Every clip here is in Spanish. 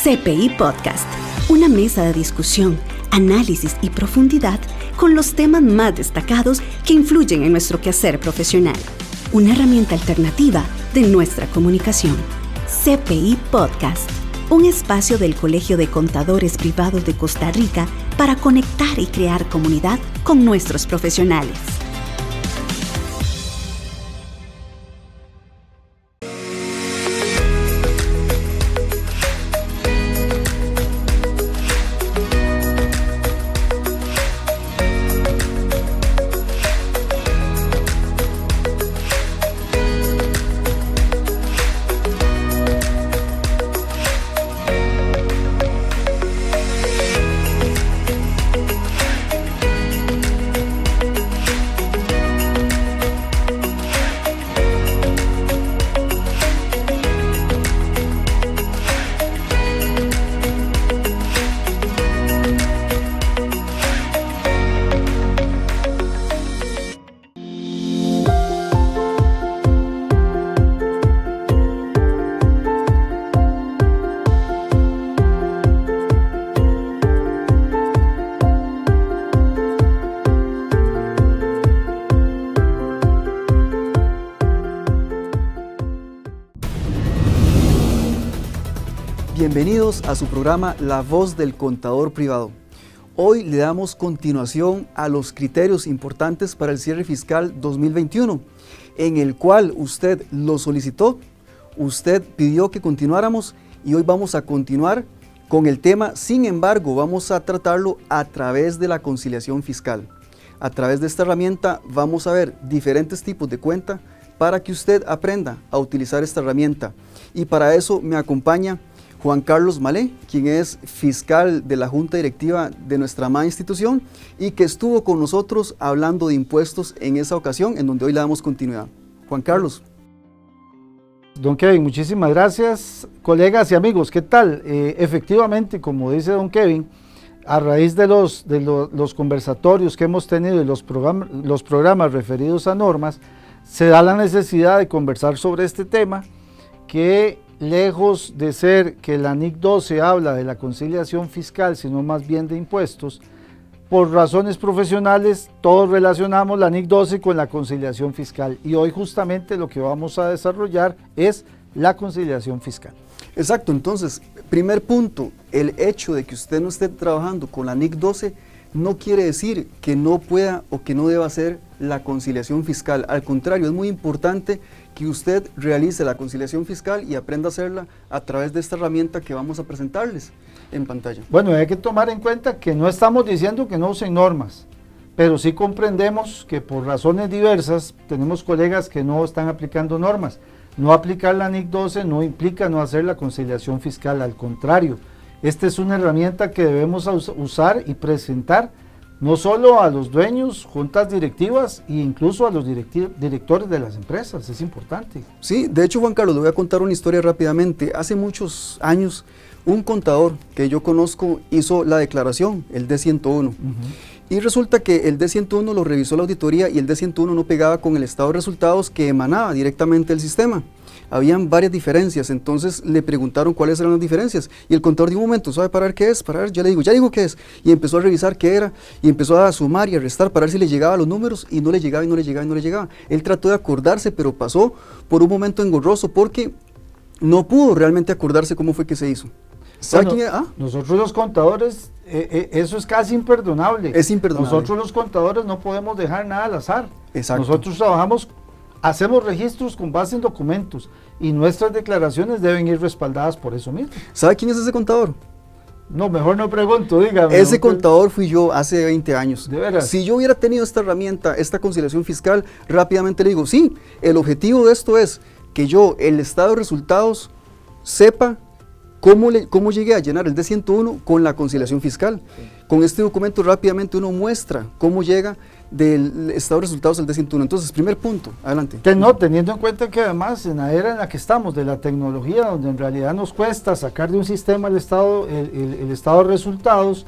CPI Podcast, una mesa de discusión, análisis y profundidad con los temas más destacados que influyen en nuestro quehacer profesional. Una herramienta alternativa de nuestra comunicación. CPI Podcast, un espacio del Colegio de Contadores Privados de Costa Rica para conectar y crear comunidad con nuestros profesionales. Bienvenidos a su programa La Voz del Contador Privado. Hoy le damos continuación a los criterios importantes para el cierre fiscal 2021, en el cual usted lo solicitó, usted pidió que continuáramos y hoy vamos a continuar con el tema. Sin embargo, vamos a tratarlo a través de la conciliación fiscal. A través de esta herramienta vamos a ver diferentes tipos de cuenta para que usted aprenda a utilizar esta herramienta. Y para eso me acompaña Juan Carlos Malé, quien es fiscal de la Junta Directiva de nuestra amada institución y que estuvo con nosotros hablando de impuestos en esa ocasión, en donde hoy le damos continuidad. Juan Carlos. Don Kevin, muchísimas gracias. Colegas y amigos, ¿qué tal? Efectivamente, como dice don Kevin, a raíz de los conversatorios que hemos tenido y los programas referidos a normas, se da la necesidad de conversar sobre este tema que, lejos de ser que la NIC 12 habla de la conciliación fiscal, sino más bien de impuestos, por razones profesionales todos relacionamos la NIC 12 con la conciliación fiscal y hoy justamente lo que vamos a desarrollar es la conciliación fiscal. Exacto, entonces, primer punto, el hecho de que usted no esté trabajando con la NIC 12 no quiere decir que no pueda o que no deba hacer la conciliación fiscal. Al contrario, es muy importante que usted realice la conciliación fiscal y aprenda a hacerla a través de esta herramienta que vamos a presentarles en pantalla. Bueno, hay que tomar en cuenta que no estamos diciendo que no usen normas, pero sí comprendemos que por razones diversas tenemos colegas que no están aplicando normas. No aplicar la NIC 12 no implica no hacer la conciliación fiscal, al contrario. Esta es una herramienta que debemos usar y presentar no solo a los dueños, juntas directivas e incluso a los directores de las empresas, es importante. Sí, de hecho, Juan Carlos, le voy a contar una historia rápidamente. Hace muchos años, un contador que yo conozco hizo la declaración, el D101, y resulta que el D101 lo revisó la auditoría y el D101 no pegaba con el estado de resultados que emanaba directamente del sistema. Habían varias diferencias, entonces le preguntaron cuáles eran las diferencias y el contador de un momento, ¿sabe parar qué es? Parar, ya digo qué es, y empezó a revisar qué era y empezó a sumar y a restar para ver si le llegaba los números y no le llegaba y no le llegaba y no le llegaba. Él trató de acordarse, pero pasó por un momento engorroso porque no pudo realmente acordarse cómo fue que se hizo. Bueno, nosotros los contadores, eso es casi imperdonable. Es imperdonable. Nosotros los contadores no podemos dejar nada al azar. Exacto. Nosotros hacemos registros con base en documentos y nuestras declaraciones deben ir respaldadas por eso mismo. ¿Sabe quién es ese contador? No, mejor no pregunto, dígame. Ese contador fui yo hace 20 años. ¿De veras? Si yo hubiera tenido esta herramienta, esta conciliación fiscal, rápidamente le digo, sí, el objetivo de esto es que yo, el estado de resultados, sepa cómo llegué a llenar el D101 con la conciliación fiscal. Sí. Con este documento rápidamente uno muestra cómo llega del estado de resultados del D101. Entonces, primer punto, adelante. Teniendo en cuenta que además en la era en la que estamos, de la tecnología, donde en realidad nos cuesta sacar de un sistema el estado de resultados,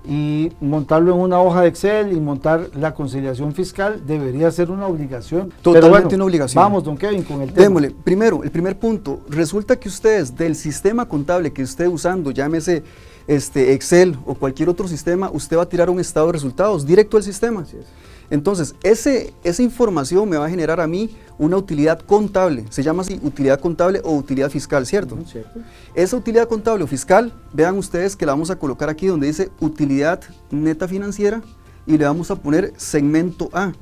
y montarlo en una hoja de Excel y montar la conciliación fiscal debería ser una obligación. Totalmente una obligación. Vamos, don Kevin, con el tema. Démosle. Primero, el primer punto, resulta que ustedes del sistema contable que esté usando, llámese Excel o cualquier otro sistema, usted va a tirar un estado de resultados directo al sistema. Así es. Entonces, esa información me va a generar a mí una utilidad contable, se llama así, utilidad contable o utilidad fiscal, ¿cierto? ¿Cierto? Esa utilidad contable o fiscal, vean ustedes que la vamos a colocar aquí donde dice utilidad neta financiera y le vamos a poner segmento A.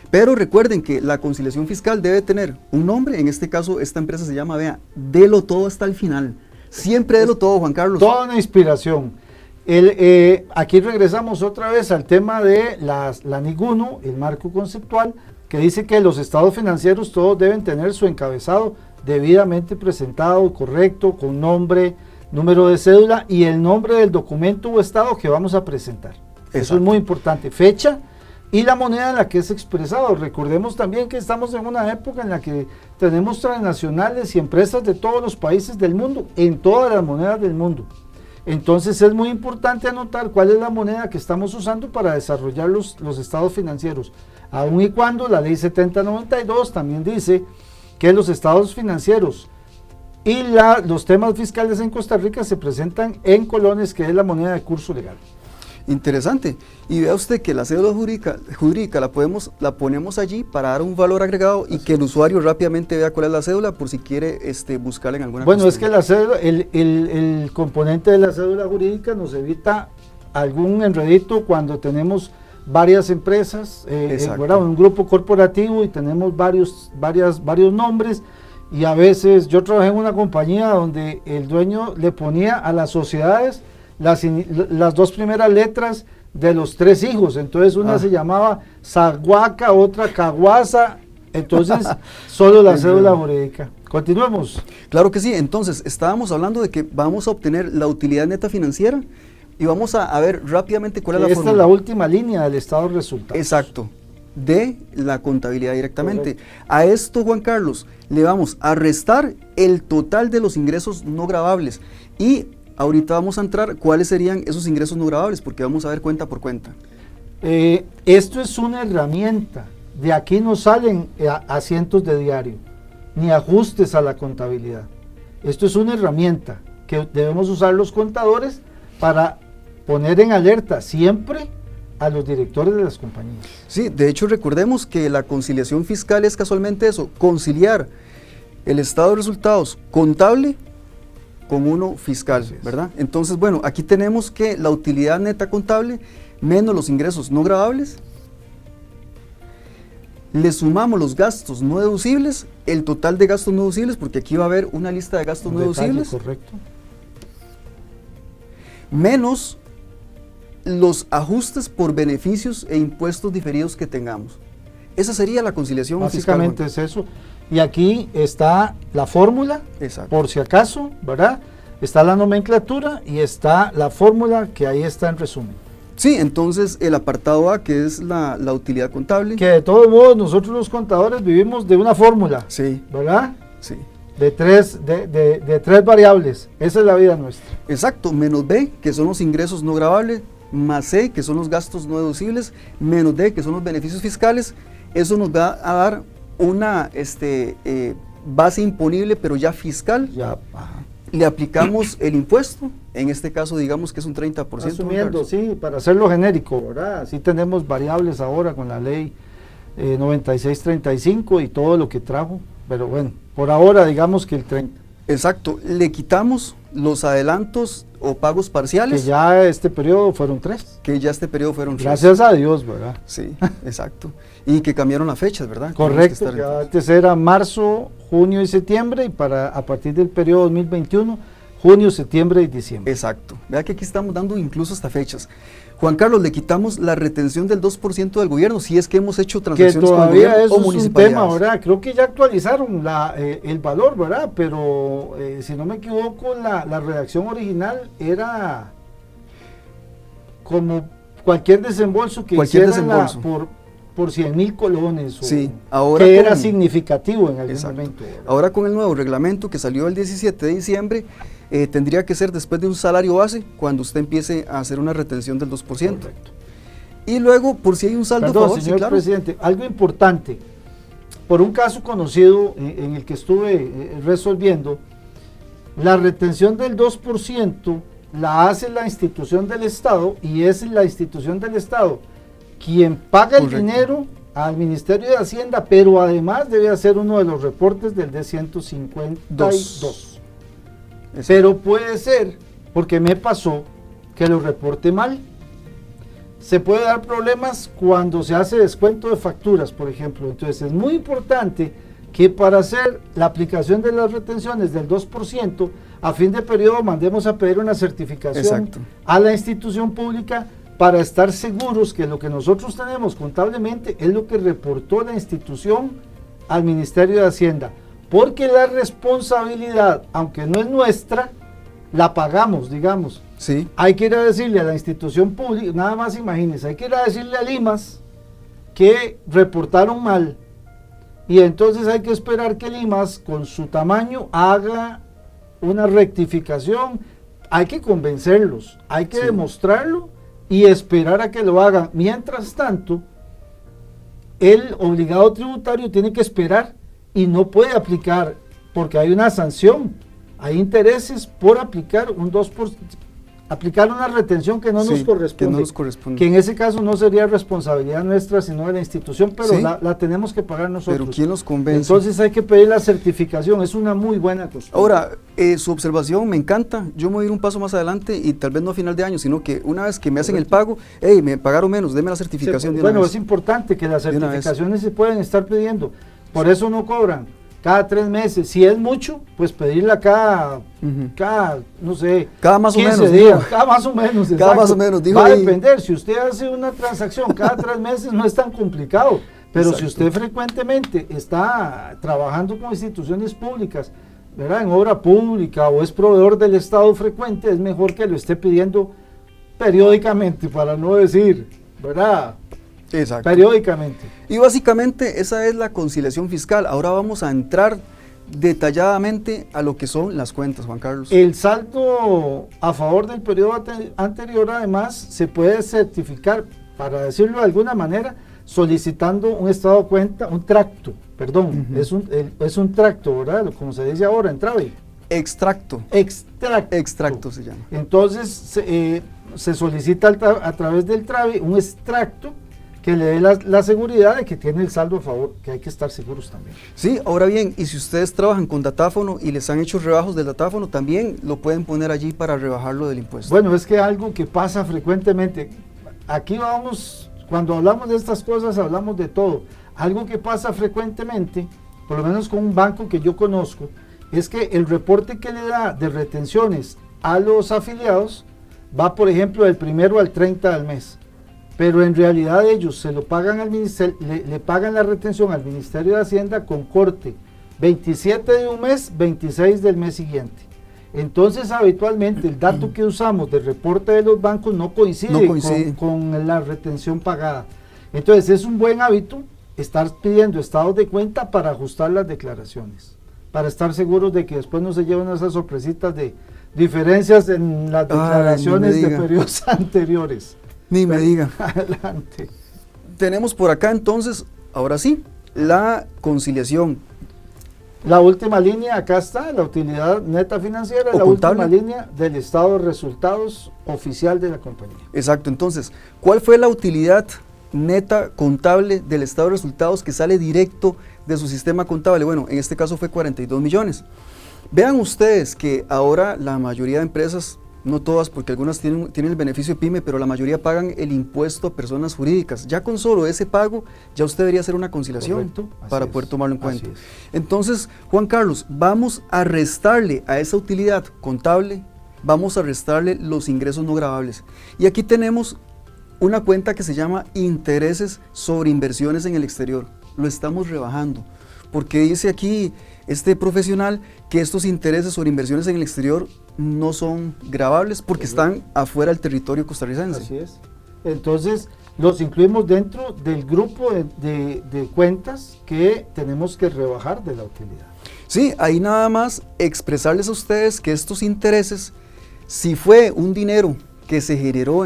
Pero recuerden que la conciliación fiscal debe tener un nombre, en este caso esta empresa se llama, vea, delo todo hasta el final. Siempre delo todo, Juan Carlos. Toda una inspiración. Aquí regresamos otra vez al tema de la NIC 1, el marco conceptual, que dice que los estados financieros todos deben tener su encabezado debidamente presentado, correcto, con nombre, número de cédula y el nombre del documento o estado que vamos a presentar. Exacto. Eso es muy importante. Fecha y la moneda en la que es expresado. Recordemos también que estamos en una época en la que tenemos transnacionales y empresas de todos los países del mundo, en todas las monedas del mundo. Entonces es muy importante anotar cuál es la moneda que estamos usando para desarrollar los estados financieros, aun y cuando la ley 7092 también dice que los estados financieros y los temas fiscales en Costa Rica se presentan en colones, que es la moneda de curso legal. Interesante. Y vea usted que la cédula jurídica la ponemos allí para dar un valor agregado y que el usuario rápidamente vea cuál es la cédula por si quiere buscarla en alguna Bueno, cuestión. es que la cédula, el componente de la cédula jurídica nos evita algún enredito cuando tenemos varias empresas, un grupo corporativo y tenemos varios nombres, y a veces yo trabajé en una compañía donde el dueño le ponía a las sociedades las dos primeras letras de los tres hijos, entonces una se llamaba Zaguaca, otra Caguasa, entonces solo la cédula jurídica. Continuemos. Claro que sí, entonces estábamos hablando de que vamos a obtener la utilidad neta financiera y vamos a ver rápidamente cuál es la fórmula. Esta es la última línea del estado de resultados. Exacto, de la contabilidad directamente. Correcto. A esto, Juan Carlos, le vamos a restar el total de los ingresos no gravables y ahorita vamos a entrar cuáles serían esos ingresos no gravables, porque vamos a ver cuenta por cuenta. Esto es una herramienta, de aquí no salen asientos de diario, ni ajustes a la contabilidad. Esto es una herramienta que debemos usar los contadores para poner en alerta siempre a los directores de las compañías. Sí, de hecho recordemos que la conciliación fiscal es casualmente eso, conciliar el estado de resultados contable con uno fiscal, ¿verdad? Entonces, bueno, aquí tenemos que la utilidad neta contable menos los ingresos no gravables, le sumamos los gastos no deducibles, el total de gastos no deducibles, porque aquí va a haber una lista de gastos no deducibles, correcto, menos los ajustes por beneficios e impuestos diferidos que tengamos. Esa sería la conciliación básicamente fiscal. es eso. Y aquí está la fórmula, por si acaso, ¿verdad? Está la nomenclatura y está la fórmula, que ahí está en resumen. Sí, entonces el apartado A, que es la utilidad contable. Que de todos modos nosotros los contadores vivimos de una fórmula, sí, ¿verdad? Sí. De tres variables, esa es la vida nuestra. Exacto, menos B, que son los ingresos no gravables, más C, que son los gastos no deducibles, menos D, que son los beneficios fiscales. Eso nos va a dar una base imponible, pero ya fiscal. Ya, le aplicamos el impuesto, en este caso digamos que es un 30%. Asumiendo, sí, para hacerlo genérico, ¿verdad? Sí tenemos variables ahora con la ley 9635 y todo lo que trajo, pero bueno, por ahora digamos que el 30%. Exacto, le quitamos los adelantos o pagos parciales. Que ya este periodo fueron 3. Que ya este periodo fueron 3. Gracias a Dios, ¿verdad? Sí, exacto. Y que cambiaron las fechas, ¿verdad? Correcto, que antes era marzo, junio y septiembre, y a partir del periodo 2021, junio, septiembre y diciembre. Exacto. Vea que aquí estamos dando incluso hasta fechas. Juan Carlos, le quitamos la retención del 2% del gobierno, si es que hemos hecho transacciones con el gobierno eso o es municipalidades. Un tema, ¿verdad? Creo que ya actualizaron el valor, ¿verdad? Pero si no me equivoco, la redacción original era como cualquier desembolso que hicieran por 100,000 colones, o sí, ahora que era significativo en algún exacto. momento, ¿verdad? Ahora con el nuevo reglamento que salió el 17 de diciembre, tendría que ser después de un salario base cuando usted empiece a hacer una retención del 2%. Correcto. Y luego, por si hay un saldo a Perdón, favor, señor sí, claro. presidente, algo importante, por un caso conocido en el que estuve resolviendo, la retención del 2% la hace la institución del Estado, y es la institución del Estado quien paga el dinero al Ministerio de Hacienda, pero además debe hacer uno de los reportes del D-152. Pero puede ser, porque me pasó, que lo reporte mal. Se puede dar problemas cuando se hace descuento de facturas, por ejemplo. Entonces es muy importante que para hacer la aplicación de las retenciones del 2%, a fin de periodo mandemos a pedir una certificación Exacto. a la institución pública para estar seguros que lo que nosotros tenemos contablemente es lo que reportó la institución al Ministerio de Hacienda. Porque la responsabilidad, aunque no es nuestra, la pagamos, digamos. Sí. Hay que ir a decirle a la institución pública, nada más imagínense, hay que ir a decirle a Limas que reportaron mal, y entonces hay que esperar que Limas con su tamaño haga una rectificación. Hay que convencerlos, hay que demostrarlo y esperar a que lo hagan. Mientras tanto, el obligado tributario tiene que esperar y no puede aplicar, porque hay una sanción, hay intereses por aplicar un 2%, aplicar una retención que no nos corresponde, que en ese caso no sería responsabilidad nuestra, sino de la institución, pero la tenemos que pagar nosotros. Pero ¿quién nos convence? Entonces hay que pedir la certificación, es una muy buena costumbre. Ahora, su observación me encanta. Yo me voy a ir un paso más adelante, y tal vez no a final de año, sino que una vez que me hacen el pago, hey, me pagaron menos, deme la certificación de una Bueno, vez. es importante que las certificaciones se pueden estar pidiendo, por eso no cobran cada 3 meses. Si es mucho, pues pedirla cada no sé, cada más 15 o menos, días, digo. cada más o menos, cada exacto. más o menos, digo. Va a ahí. depender, si usted hace una transacción cada 3 meses no es tan complicado, pero Exacto. si usted frecuentemente está trabajando con instituciones públicas, ¿verdad?, en obra pública, o es proveedor del Estado frecuente, es mejor que lo esté pidiendo periódicamente, para no decir, ¿verdad?, Exacto. periódicamente. Y básicamente esa es la conciliación fiscal. Ahora vamos a entrar detalladamente a lo que son las cuentas, Juan Carlos. El saldo a favor del periodo anterior, además, se puede certificar, para decirlo de alguna manera, solicitando un estado de cuenta, un tracto, perdón, es un tracto, ¿verdad?, como se dice ahora en TRAVI. Extracto. Extracto se llama. Entonces se solicita a través del TRAVI un extracto que le dé la seguridad de que tiene el saldo a favor, que hay que estar seguros también. Sí, ahora bien, y si ustedes trabajan con datáfono y les han hecho rebajos del datáfono, también lo pueden poner allí para rebajarlo del impuesto. Bueno, es que algo que pasa frecuentemente, aquí vamos, cuando hablamos de estas cosas hablamos de todo. Algo que pasa frecuentemente, por lo menos con un banco que yo conozco, es que el reporte que le da de retenciones a los afiliados va, por ejemplo, del 1 al 30 del mes. Pero en realidad ellos se lo pagan al ministerio, le pagan la retención al Ministerio de Hacienda con corte 27 de un mes, 26 del mes siguiente. Entonces habitualmente el dato que usamos del reporte de los bancos no coincide. Con la retención pagada. Entonces es un buen hábito estar pidiendo estados de cuenta para ajustar las declaraciones, para estar seguros de que después no se lleven esas sorpresitas de diferencias en las declaraciones de periodos anteriores. Ni me diga. Adelante. Tenemos por acá entonces, ahora sí, la conciliación. La última línea, acá está, la utilidad neta financiera, la última línea del estado de resultados oficial de la compañía. Exacto, entonces, ¿cuál fue la utilidad neta contable del estado de resultados que sale directo de su sistema contable? Bueno, en este caso fue 42 millones. Vean ustedes que ahora la mayoría de empresas, no todas, porque algunas tienen el beneficio de PYME, pero la mayoría pagan el impuesto a personas jurídicas. Ya con solo ese pago, ya usted debería hacer una conciliación para poder tomarlo en cuenta. Entonces, Juan Carlos, vamos a restarle a esa utilidad contable, vamos a restarle los ingresos no gravables. Y aquí tenemos una cuenta que se llama intereses sobre inversiones en el exterior. Lo estamos rebajando, porque dice aquí este profesional que estos intereses sobre inversiones en el exterior no son gravables porque están afuera del territorio costarricense. Así es. Entonces, los incluimos dentro del grupo de cuentas que tenemos que rebajar de la utilidad. Sí, ahí nada más expresarles a ustedes que estos intereses, si fue un dinero que se generó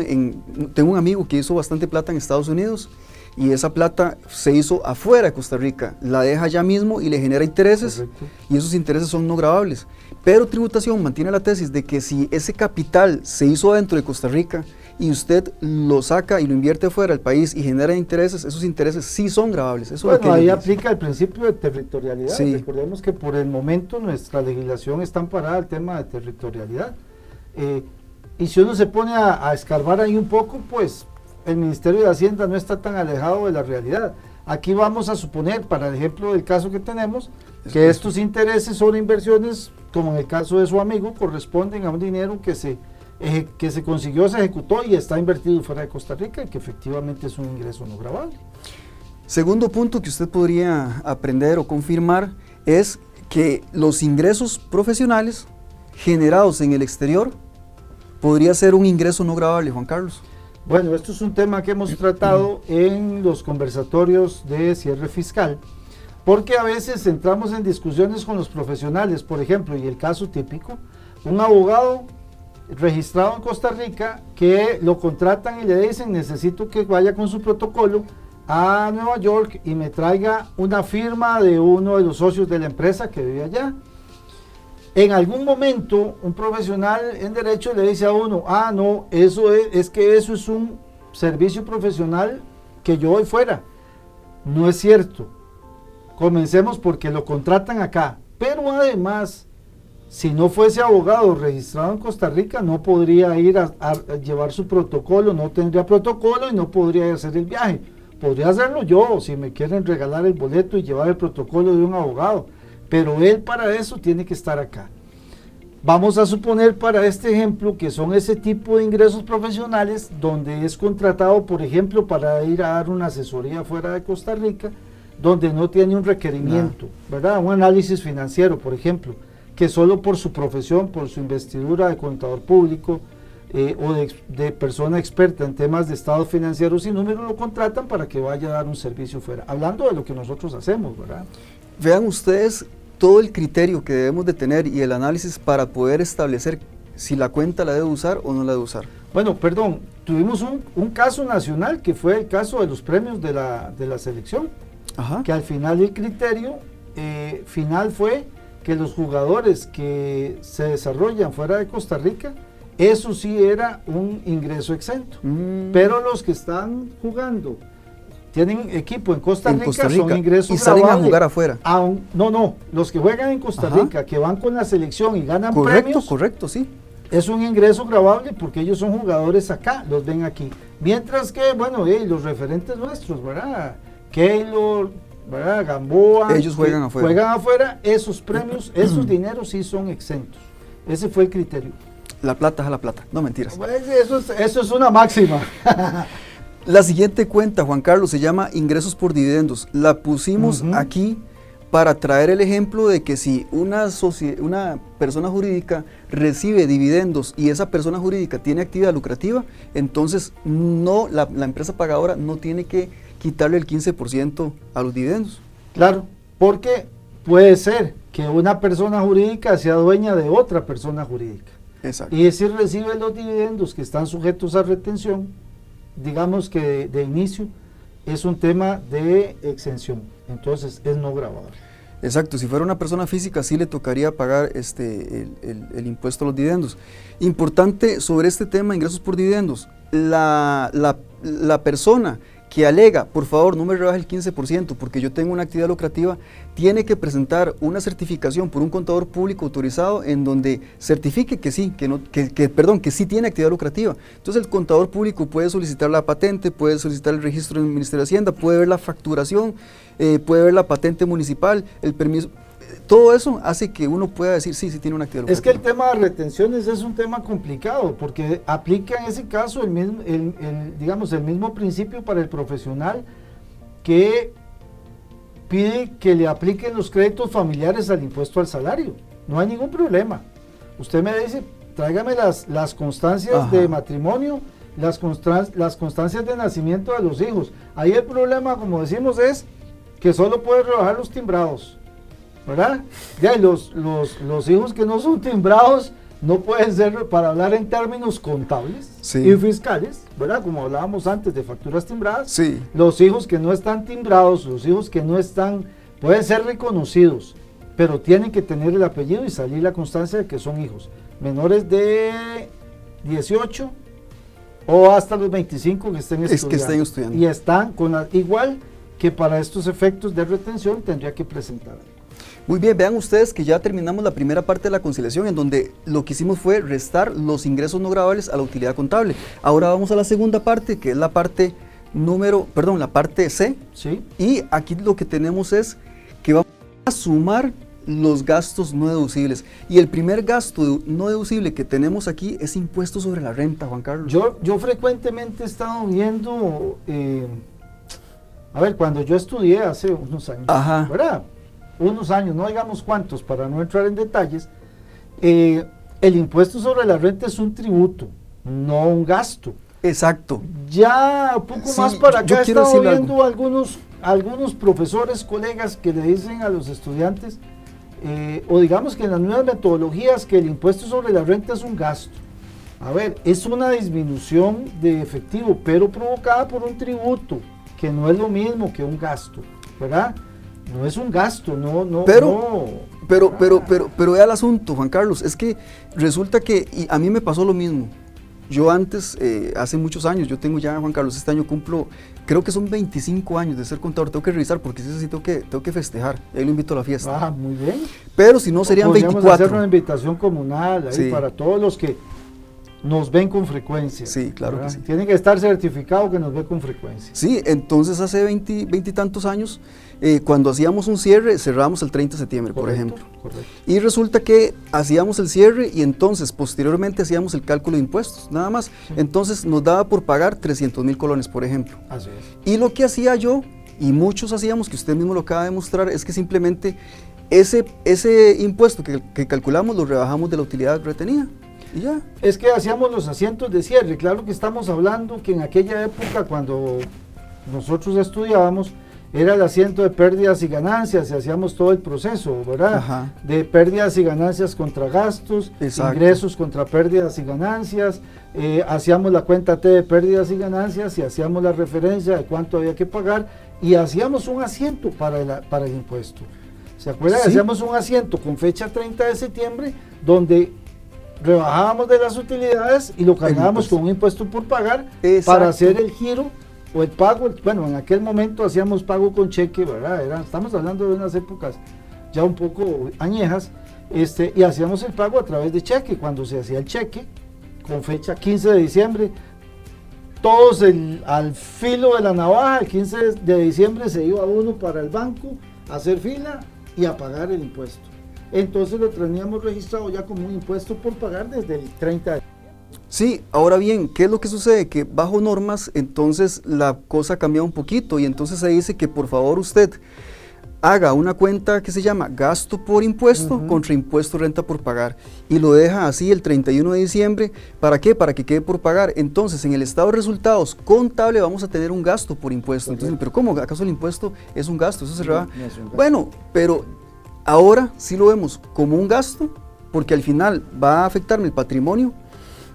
tengo un amigo que hizo bastante plata en Estados Unidos y esa plata se hizo afuera de Costa Rica, la deja allá mismo y le genera intereses. Correcto. Y esos intereses son no gravables. Pero tributación mantiene la tesis de que si ese capital se hizo dentro de Costa Rica y usted lo saca y lo invierte fuera del país y genera intereses, esos intereses sí son gravables. Eso bueno, ahí aplica el principio de territorialidad. Sí. Recordemos que por el momento nuestra legislación está amparada al tema de territorialidad. Y si uno se pone a escarbar ahí un poco, pues el Ministerio de Hacienda no está tan alejado de la realidad. Aquí vamos a suponer, para el ejemplo del caso que tenemos, que estos intereses sobre inversiones, como en el caso de su amigo, corresponden a un dinero que se consiguió, se ejecutó y está invertido fuera de Costa Rica y que efectivamente es un ingreso no gravable. Segundo punto que usted podría aprender o confirmar es que los ingresos profesionales generados en el exterior podría ser un ingreso no gravable, Juan Carlos. Bueno, esto es un tema que hemos tratado en los conversatorios de cierre fiscal, porque a veces entramos en discusiones con los profesionales, por ejemplo, y el caso típico, un abogado registrado en Costa Rica que lo contratan y le dicen necesito que vaya con su protocolo a Nueva York y me traiga una firma de uno de los socios de la empresa que vive allá. En algún momento un profesional en derecho le dice a uno, no, eso es que eso es un servicio profesional que yo doy fuera. No es cierto. Comencemos porque lo contratan acá, pero además, si no fuese abogado registrado en Costa Rica, no podría ir a llevar su protocolo, no tendría protocolo y no podría hacer el viaje. Podría hacerlo yo, si me quieren regalar el boleto y llevar el protocolo de un abogado, pero él para eso tiene que estar acá. Vamos a suponer para este ejemplo que son ese tipo de ingresos profesionales donde es contratado, por ejemplo, para ir a dar una asesoría fuera de Costa Rica, donde no tiene un requerimiento, ¿verdad? Un análisis financiero, por ejemplo, que solo por su profesión, por su investidura de contador público o de persona experta en temas de estados financieros y números lo contratan para que vaya a dar un servicio fuera. Hablando de lo que nosotros hacemos, ¿verdad? Vean ustedes todo el criterio que debemos de tener y el análisis para poder establecer si la cuenta la debe usar o no la debe usar. Bueno, perdón, tuvimos un caso nacional que fue el caso de los premios de la selección. Ajá. Que al final el criterio final fue que los jugadores que se desarrollan fuera de Costa Rica, eso sí era un ingreso exento, pero los que están jugando, tienen equipo en Costa Rica, son ingresos y salen a jugar afuera. No, los que juegan en Costa Rica, que van con la selección y ganan premios. Correcto, sí. Es un ingreso gravable porque ellos son jugadores acá, los ven aquí. Mientras que, bueno, los referentes nuestros, ¿verdad? Keylor, ¿verdad? Gamboa. Ellos juegan afuera. Esos premios, esos dineros sí son exentos. Ese fue el criterio. La plata es a la plata, no mentiras. Eso es una máxima. La siguiente cuenta, Juan Carlos, se llama ingresos por dividendos. La pusimos aquí para traer el ejemplo de que si una persona jurídica recibe dividendos y esa persona jurídica tiene actividad lucrativa, entonces no, la empresa pagadora no tiene que quitarle el 15% a los dividendos. Claro, porque puede ser que una persona jurídica sea dueña de otra persona jurídica. Exacto. Y si recibe los dividendos que están sujetos a retención, digamos que de inicio es un tema de exención, entonces es no gravable. Exacto, si fuera una persona física sí le tocaría pagar el impuesto a los dividendos. Importante sobre este tema, ingresos por dividendos, la persona que alega, por favor no me rebaje el 15% porque yo tengo una actividad lucrativa, tiene que presentar una certificación por un contador público autorizado en donde certifique que sí, que sí tiene actividad lucrativa. Entonces el contador público puede solicitar la patente, puede solicitar el registro en el Ministerio de Hacienda, puede ver la facturación, puede ver la patente municipal, el permiso. Todo eso hace que uno pueda decir sí tiene una actividad lucrativa. Es que el tema de retenciones es un tema complicado porque aplica en ese caso el mismo principio para el profesional que pide que le apliquen los créditos familiares al impuesto al salario. No hay ningún problema. Usted me dice, tráigame las constancias de matrimonio las constancias de nacimiento de los hijos. Ahí el problema, como decimos, es que solo puedes rebajar los timbrados, ¿verdad? Ya, y los hijos que no son timbrados no pueden ser, para hablar en términos contables y fiscales, ¿verdad? Como hablábamos antes de facturas timbradas, los hijos que no están timbrados, los hijos que no están, pueden ser reconocidos, pero tienen que tener el apellido y salir la constancia de que son hijos menores de 18 o hasta los 25 que estén estudiando. Es que estén estudiando. Y están con igual que para estos efectos de retención tendría que presentar. Muy bien, vean ustedes que ya terminamos la primera parte de la conciliación, en donde lo que hicimos fue restar los ingresos no gravables a la utilidad contable. Ahora vamos a la segunda parte, que es la parte la parte C. Sí. Y aquí lo que tenemos es que vamos a sumar los gastos no deducibles. Y el primer gasto no deducible que tenemos aquí es impuesto sobre la renta, Juan Carlos. Yo frecuentemente he estado viendo, cuando yo estudié hace unos años, ¿verdad? Unos años, no digamos cuántos, para no entrar en detalles, el impuesto sobre la renta es un tributo, no un gasto. Exacto. Ya poco más para acá he estado viendo algunos profesores, colegas que le dicen a los estudiantes, o digamos que en las nuevas metodologías, que el impuesto sobre la renta es un gasto. A ver, es una disminución de efectivo, pero provocada por un tributo, que no es lo mismo que un gasto, ¿verdad? No es un gasto, Pero vea el asunto, Juan Carlos, es que resulta que, y a mí me pasó lo mismo. Yo antes, hace muchos años, yo tengo ya, Juan Carlos, este año cumplo, creo que son 25 años de ser contador, tengo que revisar porque sí tengo que festejar, ahí lo invito a la fiesta. Ah, muy bien. Pero si no serían 24. Podríamos hacer una invitación comunal ahí para todos los que nos ven con frecuencia. Sí, claro que sí. Tiene que estar certificado que nos ve con frecuencia. Sí, entonces hace 20 y tantos años, cuando hacíamos un cierre, cerrábamos el 30 de septiembre, por ejemplo. Correcto. Y resulta que hacíamos el cierre y entonces posteriormente hacíamos el cálculo de impuestos, nada más. Sí. Entonces nos daba por pagar 300,000 colones, por ejemplo. Así es. Y lo que hacía yo, y muchos hacíamos, que usted mismo lo acaba de mostrar, es que simplemente ese impuesto que calculamos lo rebajamos de la utilidad retenida. Y ya. Es que hacíamos los asientos de cierre. Claro que estamos hablando que en aquella época, cuando nosotros estudiábamos, era el asiento de pérdidas y ganancias, y hacíamos todo el proceso, ¿verdad? Ajá. De pérdidas y ganancias contra gastos, exacto, ingresos contra pérdidas y ganancias, hacíamos la cuenta T de pérdidas y ganancias y hacíamos la referencia de cuánto había que pagar y hacíamos un asiento para el impuesto. ¿Se acuerdan? Sí. Hacíamos un asiento con fecha 30 de septiembre donde rebajábamos de las utilidades y lo cargábamos con un impuesto por pagar. Exacto, para hacer el giro o el pago. Bueno, en aquel momento hacíamos pago con cheque, ¿verdad? Estamos hablando de unas épocas ya un poco añejas, y hacíamos el pago a través de cheque. Cuando se hacía el cheque con fecha 15 de diciembre, todos al filo de la navaja, el 15 de diciembre se iba uno para el banco a hacer fila y a pagar el impuesto. Entonces lo teníamos registrado ya como un impuesto por pagar desde el 30 de... Sí, ahora bien, ¿qué es lo que sucede? Que bajo normas, entonces la cosa cambia un poquito y entonces se dice que por favor usted haga una cuenta que se llama gasto por impuesto contra impuesto renta por pagar y lo deja así el 31 de diciembre. ¿Para qué? Para que quede por pagar. Entonces en el estado de resultados contable vamos a tener un gasto por impuesto. Entonces, ¿pero cómo? ¿Acaso el impuesto es un gasto? Eso se rebaja. No es un gasto. Bueno, pero ahora sí lo vemos como un gasto porque al final va a afectarme el patrimonio.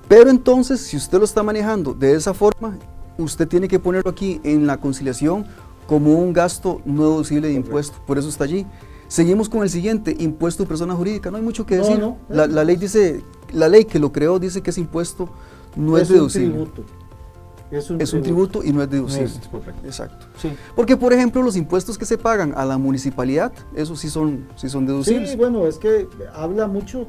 Pero entonces, si usted lo está manejando de esa forma, usted tiene que ponerlo aquí en la conciliación como un gasto no deducible de impuesto. Por eso está allí. Seguimos con el siguiente, impuesto de persona jurídica. No hay mucho que decir. No. La ley dice, la ley que lo creó dice que ese impuesto no es deducible. Es un tributo y no es deducible. Es correcto. Exacto. Sí. Porque, por ejemplo, los impuestos que se pagan a la municipalidad, esos sí son deducibles. Sí, bueno, es que habla mucho.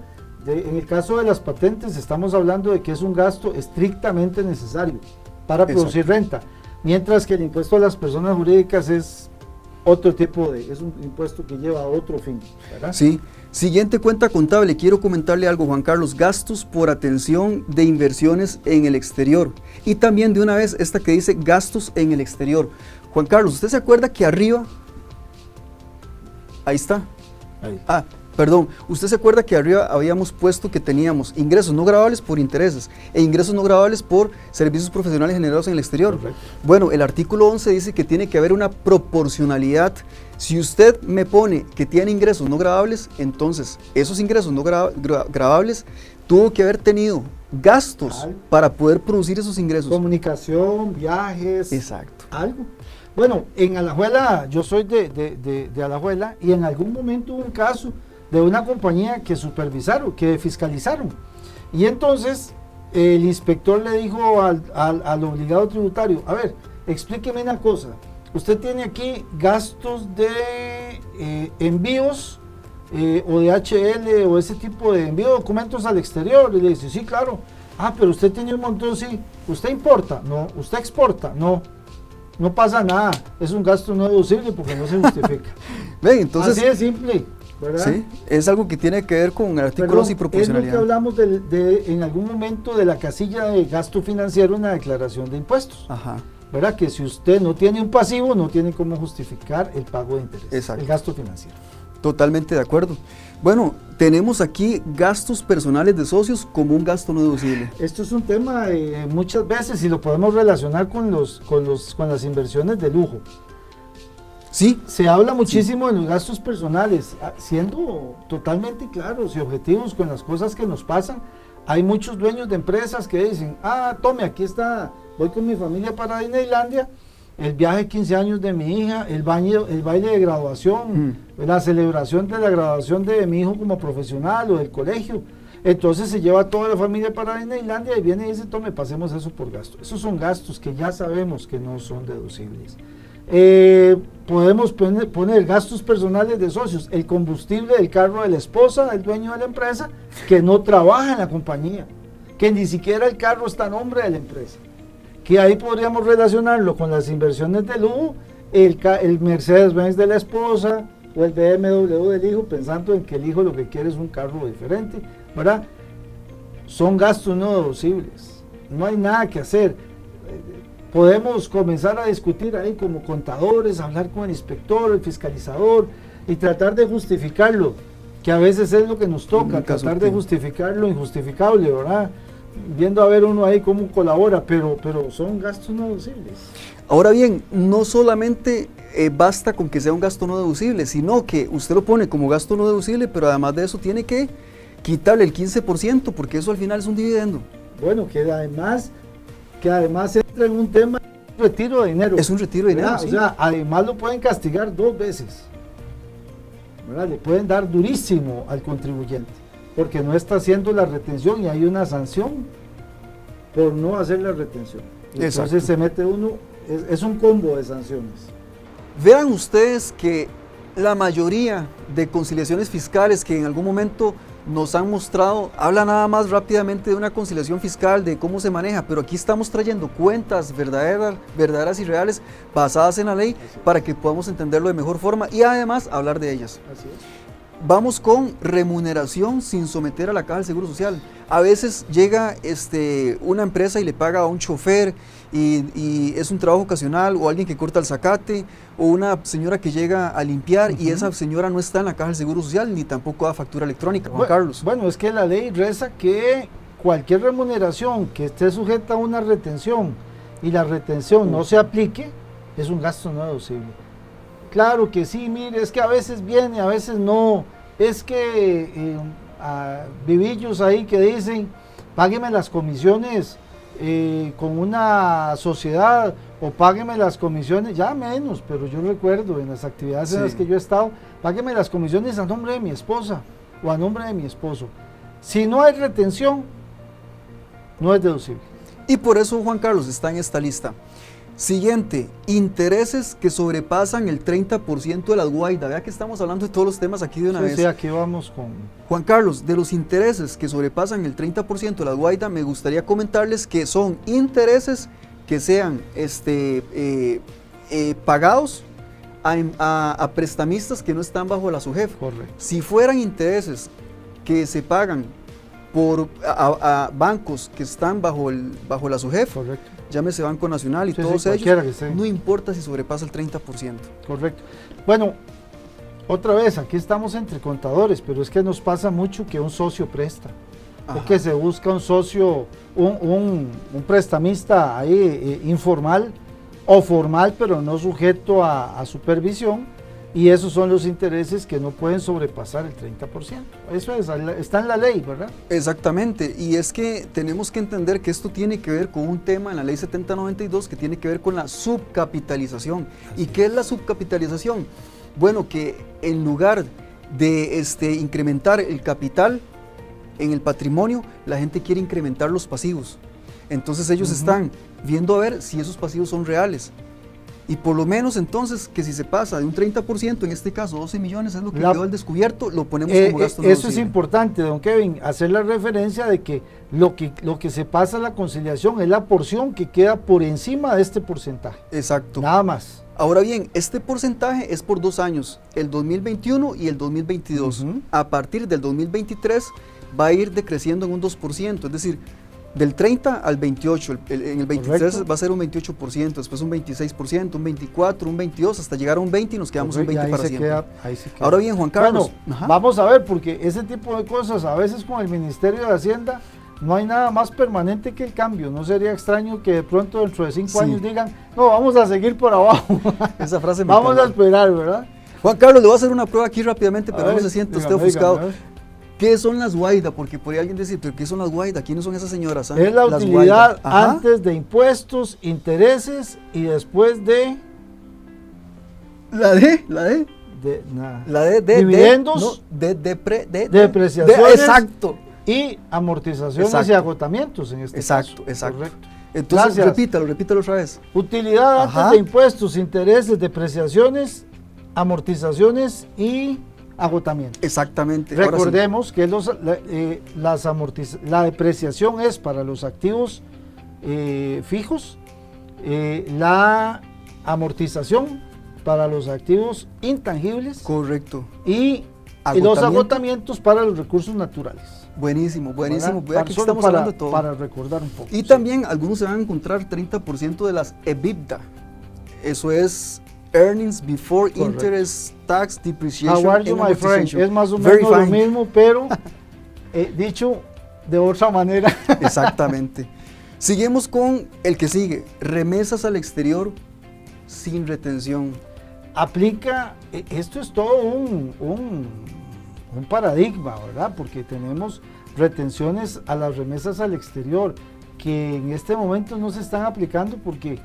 En el caso de las patentes estamos hablando de que es un gasto estrictamente necesario para producir renta, mientras que el impuesto a las personas jurídicas es otro tipo es un impuesto que lleva a otro fin, ¿verdad? Sí. Siguiente cuenta contable, quiero comentarle algo, Juan Carlos, gastos por atención de inversiones en el exterior y también de una vez esta que dice gastos en el exterior. Juan Carlos, ¿usted se acuerda que arriba, ahí está? Ahí. Perdón, usted se acuerda que arriba habíamos puesto que teníamos ingresos no gravables por intereses e ingresos no gravables por servicios profesionales generados en el exterior. Correcto. Bueno, el artículo 11 dice que tiene que haber una proporcionalidad. Si usted me pone que tiene ingresos no gravables, entonces esos ingresos no gravables tuvo que haber tenido gastos para poder producir esos ingresos. Comunicación, viajes. Exacto. Algo. Bueno, en Alajuela, yo soy de Alajuela, y en algún momento hubo un caso de una compañía que supervisaron, que fiscalizaron. Y entonces el inspector le dijo al obligado tributario, a ver, explíqueme una cosa, usted tiene aquí gastos de envíos o de HL o ese tipo de envío de documentos al exterior. Y le dice, sí, claro. Ah, pero usted tiene un montón, sí. ¿Usted importa? No. ¿Usted exporta? No. No pasa nada, es un gasto no deducible porque no se justifica. Ven, entonces, así de simple, ¿verdad? Sí, es algo que tiene que ver con artículos y proporcionalidad. Es lo que hablamos en algún momento de la casilla de gasto financiero en la declaración de impuestos. Ajá. ¿Verdad? Que si usted no tiene un pasivo, no tiene cómo justificar el pago de interés. Exacto. El gasto financiero. Totalmente de acuerdo. Bueno, tenemos aquí gastos personales de socios como un gasto no deducible. Esto es un tema muchas veces y lo podemos relacionar con las inversiones de lujo. Sí. Se habla muchísimo de los gastos personales, siendo totalmente claros y objetivos con las cosas que nos pasan. Hay muchos dueños de empresas que dicen, tome, aquí está, voy con mi familia para Disneylandia, el viaje de 15 años de mi hija, el baile de graduación, la celebración de la graduación de mi hijo como profesional o del colegio. Entonces se lleva a toda la familia para Disneylandia y viene y dice, tome, pasemos eso por gasto. Esos son gastos que ya sabemos que no son deducibles. Podemos poner gastos personales de socios, el combustible del carro de la esposa, del dueño de la empresa, que no trabaja en la compañía, que ni siquiera el carro está a nombre de la empresa. Que ahí podríamos relacionarlo con las inversiones de lujo, el Mercedes-Benz de la esposa o el BMW del hijo, pensando en que el hijo lo que quiere es un carro diferente, ¿verdad? Son gastos no deducibles, no hay nada que hacer. Podemos comenzar a discutir ahí como contadores, hablar con el inspector, el fiscalizador y tratar de justificarlo, que a veces es lo que nos toca, tratar de justificar lo injustificable, ¿verdad? Viendo a ver uno ahí cómo colabora, pero son gastos no deducibles. Ahora bien, no solamente basta con que sea un gasto no deducible, sino que usted lo pone como gasto no deducible, pero además de eso tiene que quitarle el 15%, porque eso al final es un dividendo. Bueno, que además entra en un tema de retiro de dinero. Es un retiro de dinero, sí. O sea, además lo pueden castigar 2 veces, ¿verdad? Le pueden dar durísimo al contribuyente, porque no está haciendo la retención y hay una sanción por no hacer la retención. Entonces Exacto. se mete uno, es un combo de sanciones. Vean ustedes que la mayoría de conciliaciones fiscales que en algún momento nos han mostrado, habla nada más rápidamente de una conciliación fiscal, de cómo se maneja, pero aquí estamos trayendo cuentas verdaderas y reales basadas en la ley para que podamos entenderlo de mejor forma y además hablar de ellas. Así es. Vamos con remuneración sin someter a la Caja del Seguro Social. A veces llega una empresa y le paga a un chofer y es un trabajo ocasional, o alguien que corta el zacate, o una señora que llega a limpiar y esa señora no está en la Caja del Seguro Social ni tampoco da factura electrónica. Juan Carlos. Bueno, es que la ley reza que cualquier remuneración que esté sujeta a una retención y la retención no se aplique, es un gasto no deducible. Claro que sí, mire, es que a veces viene, a veces no. Es que vivillos ahí que dicen, págueme las comisiones con una sociedad o págueme las comisiones, ya menos, pero yo recuerdo en las actividades en las que yo he estado, págueme las comisiones a nombre de mi esposa o a nombre de mi esposo. Si no hay retención, no es deducible. Y por eso Juan Carlos está en esta lista. Siguiente, intereses que sobrepasan el 30% de las guaidas. Vea que estamos hablando de todos los temas aquí de una vez. Sí, aquí vamos con... Juan Carlos, de los intereses que sobrepasan el 30% de las guaidas, me gustaría comentarles que son intereses que sean pagados a prestamistas que no están bajo la SUGEF. Correcto. Si fueran intereses que se pagan a bancos que están bajo la SUGEF, correcto, llámese Banco Nacional y sí, todos sí, ellos, que no importa si sobrepasa el 30%. Correcto. Bueno, otra vez, aquí estamos entre contadores, pero es que nos pasa mucho que un socio presta, Ajá. o que se busca un socio, un prestamista ahí informal o formal, pero no sujeto a supervisión, y esos son los intereses que no pueden sobrepasar el 30%. Eso está en la ley, ¿verdad? Exactamente, y es que tenemos que entender que esto tiene que ver con un tema en la ley 7092 que tiene que ver con la subcapitalización. ¿Y qué es la subcapitalización? Bueno, que en lugar de incrementar el capital en el patrimonio, la gente quiere incrementar los pasivos. Entonces ellos están viendo a ver si esos pasivos son reales. Y por lo menos entonces que si se pasa de un 30%, en este caso 12 millones es lo que quedó al descubierto, lo ponemos como gasto no Eso es deducible. importante, don Kevin, hacer la referencia de que lo que se pasa a la conciliación es la porción que queda por encima de este porcentaje. Exacto. Nada más. Ahora bien, este porcentaje es por 2 años, el 2021 y el 2022. A partir del 2023 va a ir decreciendo en un 2%, es decir, del 30 al 28, en el 23 Correcto. va a ser un 28%, después un 26%, un 24%, un 22%, hasta llegar a un 20% y nos quedamos en 20% para siempre. Ahí se queda. Ahora bien, Juan Carlos. Bueno, vamos a ver, porque ese tipo de cosas, a veces con el Ministerio de Hacienda, no hay nada más permanente que el cambio. No sería extraño que de pronto dentro de 5 años digan, no, vamos a seguir por abajo. Esa frase me vamos encanta. a esperar, ¿verdad? Juan Carlos, le voy a hacer una prueba aquí rápidamente, pero A no ver, se siente usted dígame, ofuscado. dígame. ¿Qué son las guaida? Porque podría alguien decir, ¿pero qué son las guaida? ¿Quiénes son esas señoras? Es la Las utilidad guaida. Ajá. antes de impuestos, intereses y después de La de dividendos, depreciaciones exacto. y amortizaciones Exacto. y agotamientos en este Exacto, caso. exacto. Correcto. Entonces, Gracias. repítalo otra vez. Utilidad Ajá. antes de impuestos, intereses, depreciaciones, amortizaciones y agotamiento. Exactamente. Ahora sí. Recordemos que la depreciación es para los activos fijos, la amortización para los activos intangibles Correcto. y los agotamientos para los recursos naturales. Buenísimo, buenísimo. ¿Verdad? Vea que Solo estamos para, hablando de todo. para recordar un poco. Y sí. también algunos se van a encontrar 30% de las EBITDA. Eso es Earnings Before Correcto. Interest, Tax, Depreciation, How are you, and my friend? Amortization. Es más o Very menos lo fine. mismo, pero dicho de otra manera. Exactamente. Seguimos con el que sigue, remesas al exterior sin retención. Aplica, esto es todo un paradigma, ¿verdad? Porque tenemos retenciones a las remesas al exterior que en este momento no se están aplicando porque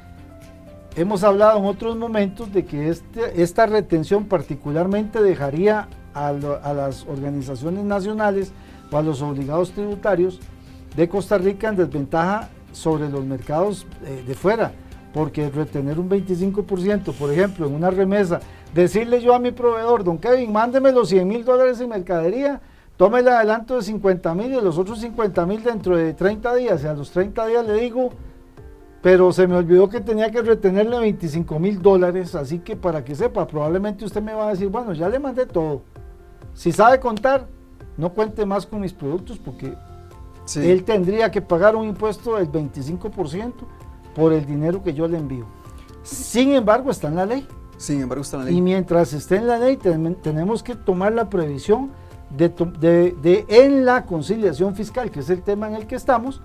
hemos hablado en otros momentos de que esta retención particularmente dejaría a las organizaciones nacionales o a los obligados tributarios de Costa Rica en desventaja sobre los mercados de fuera, porque retener un 25%, por ejemplo, en una remesa, decirle yo a mi proveedor, don Kevin, mándeme los $100,000 en mercadería, tome el adelanto de 50,000 y los otros 50,000 dentro de 30 días, y a los 30 días le digo, pero se me olvidó que tenía que retenerle $25,000, así que para que sepa, probablemente usted me va a decir, bueno, ya le mandé todo. Si sabe contar, no cuente más con mis productos porque Sí. él tendría que pagar un impuesto del 25% por el dinero que yo le envío. Sin embargo, está en la ley. Sin embargo, está en la Y ley. mientras esté en la ley, tenemos que tomar la previsión de en la conciliación fiscal, que es el tema en el que estamos,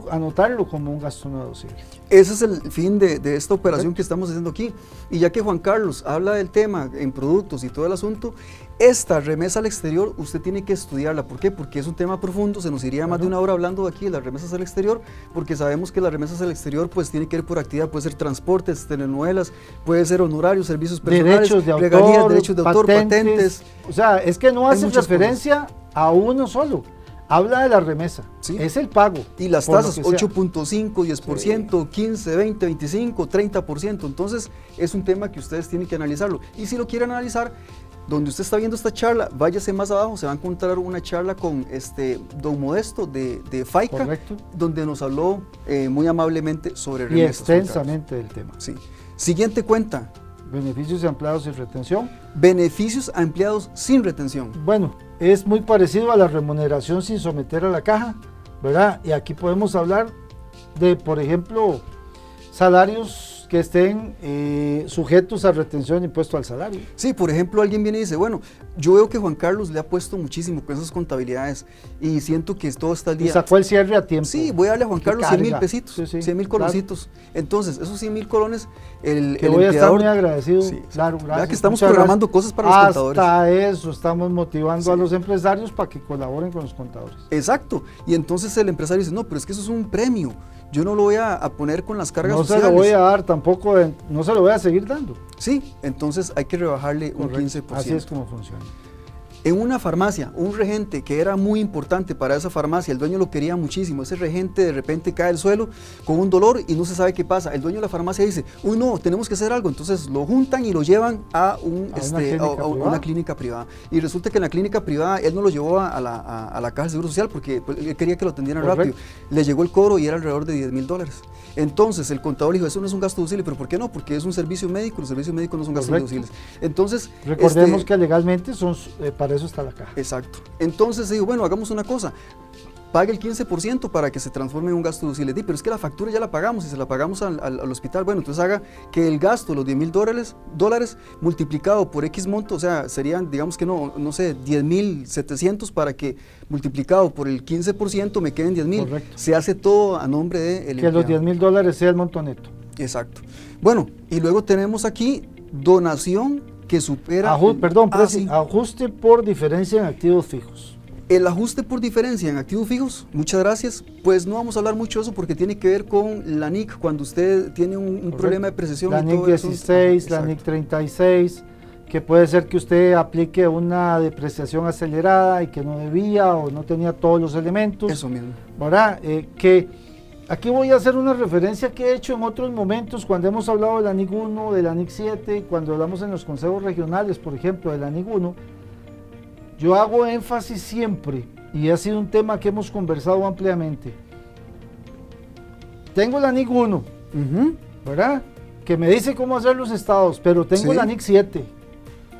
anotarlo como un gasto no deducible. Ese es el fin de esta operación que estamos haciendo aquí. Y ya que Juan Carlos habla del tema en productos y todo el asunto, esta remesa al exterior usted tiene que estudiarla. ¿Por qué? Porque es un tema profundo, se nos iría más de una hora hablando aquí de las remesas al exterior, porque sabemos que las remesas al exterior pues tiene que ir por actividad, puede ser transportes, telenovelas, puede ser honorarios, servicios personales, Derechos de autor, regalías, derechos de autor, patentes. O sea, es que no Hay hace muchas referencia a uno solo. Habla de la remesa, Sí. es el pago. Y las por lo tasas, que sea. 8.5, 10%, 15, 20, 25, 30%. Entonces, es un tema que ustedes tienen que analizarlo. Y si lo quieren analizar, donde usted está viendo esta charla, váyase más abajo, se va a encontrar una charla con don Modesto de FAICA, Correcto. donde nos habló muy amablemente sobre Y remesas. Juan Carlos. extensamente del tema. Sí. Siguiente cuenta, Beneficios de empleados y retención. beneficios a empleados sin retención. Bueno, es muy parecido a la remuneración sin someter a la caja, ¿verdad? Y aquí podemos hablar de, por ejemplo, salarios que estén sujetos a retención de impuesto al salario. Sí, por ejemplo, alguien viene y dice, bueno, yo veo que Juan Carlos le ha puesto muchísimo con esas contabilidades y siento que todo está al día. Y sacó el cierre a tiempo. Sí, voy a darle a Juan Carlos 100,000 pesitos, sí, 100,000 coloncitos. Claro. Entonces, esos 100,000 colones, el voy empleador... a estar muy agradecido, sí, claro, gracias. Ya que estamos programando cosas para los contadores. Hasta eso, estamos motivando a los empresarios para que colaboren con los contadores. Exacto, y entonces el empresario dice, no, pero es que eso es un premio, yo no lo voy a poner con las cargas sociales. No se lo voy a dar tampoco, no se lo voy a seguir dando. Sí, entonces hay que rebajarle un 15%. Así es como funciona. En una farmacia, un regente que era muy importante para esa farmacia, el dueño lo quería muchísimo, ese regente de repente cae al suelo con un dolor y no se sabe qué pasa. El dueño de la farmacia dice, uy no, tenemos que hacer algo, entonces lo juntan y lo llevan a una clínica privada. Y resulta que en la clínica privada él no lo llevó a la caja de Seguro Social porque pues, él quería que lo atendieran rápido. Le llegó el cobro y era alrededor de $10,000. Entonces el contador dijo, eso no es un gasto deducible, pero ¿por qué no? Porque es un servicio médico, los servicios médicos no son gastos deducibles. Entonces, recordemos que legalmente son para eso está la caja. Exacto. Entonces digo, bueno, hagamos una cosa, pague el 15% para que se transforme en un gasto deducible. Pero es que la factura ya la pagamos y se la pagamos al hospital. Bueno, entonces haga que el gasto, los $10,000 multiplicado por X monto, o sea, serían, digamos que no sé, 10,700 para que multiplicado por el 15% me queden 10,000. Correcto. Se hace todo a nombre del empleado. Que los $10,000 sea el monto neto. Exacto. Bueno, y luego tenemos aquí donación que supera... Ajuste por diferencia en activos fijos. El ajuste por diferencia en activos fijos, muchas gracias, pues no vamos a hablar mucho de eso porque tiene que ver con la NIC, cuando usted tiene un problema de precesión. La NIC 16, la NIC 36, que puede ser que usted aplique una depreciación acelerada y que no debía o no tenía todos los elementos. Eso mismo. ¿Verdad? Aquí voy a hacer una referencia que he hecho en otros momentos cuando hemos hablado de la NIC 1, de la NIC 7, cuando hablamos en los consejos regionales, por ejemplo, de la NIC 1. Yo hago énfasis siempre, y ha sido un tema que hemos conversado ampliamente. Tengo la NIC 1, ¿verdad? Que me dice cómo hacer los estados, pero tengo la NIC 7,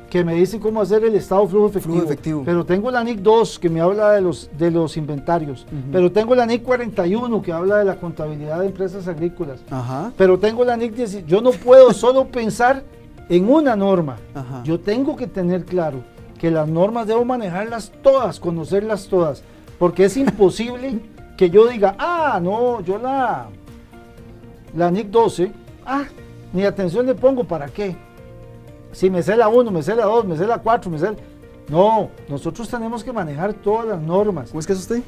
que me dice cómo hacer el estado flujo efectivo. Pero tengo la NIC 2 que me habla de los inventarios, pero tengo la NIC 41 que habla de la contabilidad de empresas agrícolas, pero tengo la NIC 10. Yo no puedo solo pensar en una norma, yo tengo que tener claro que las normas debo manejarlas todas, conocerlas todas, porque es imposible que yo diga, no, yo la NIC 12, ni atención le pongo, ¿para qué? Si me sé la 1, me sé la 2, me sé la 4, No, nosotros tenemos que manejar todas las normas. ¿Cómo es que es usted?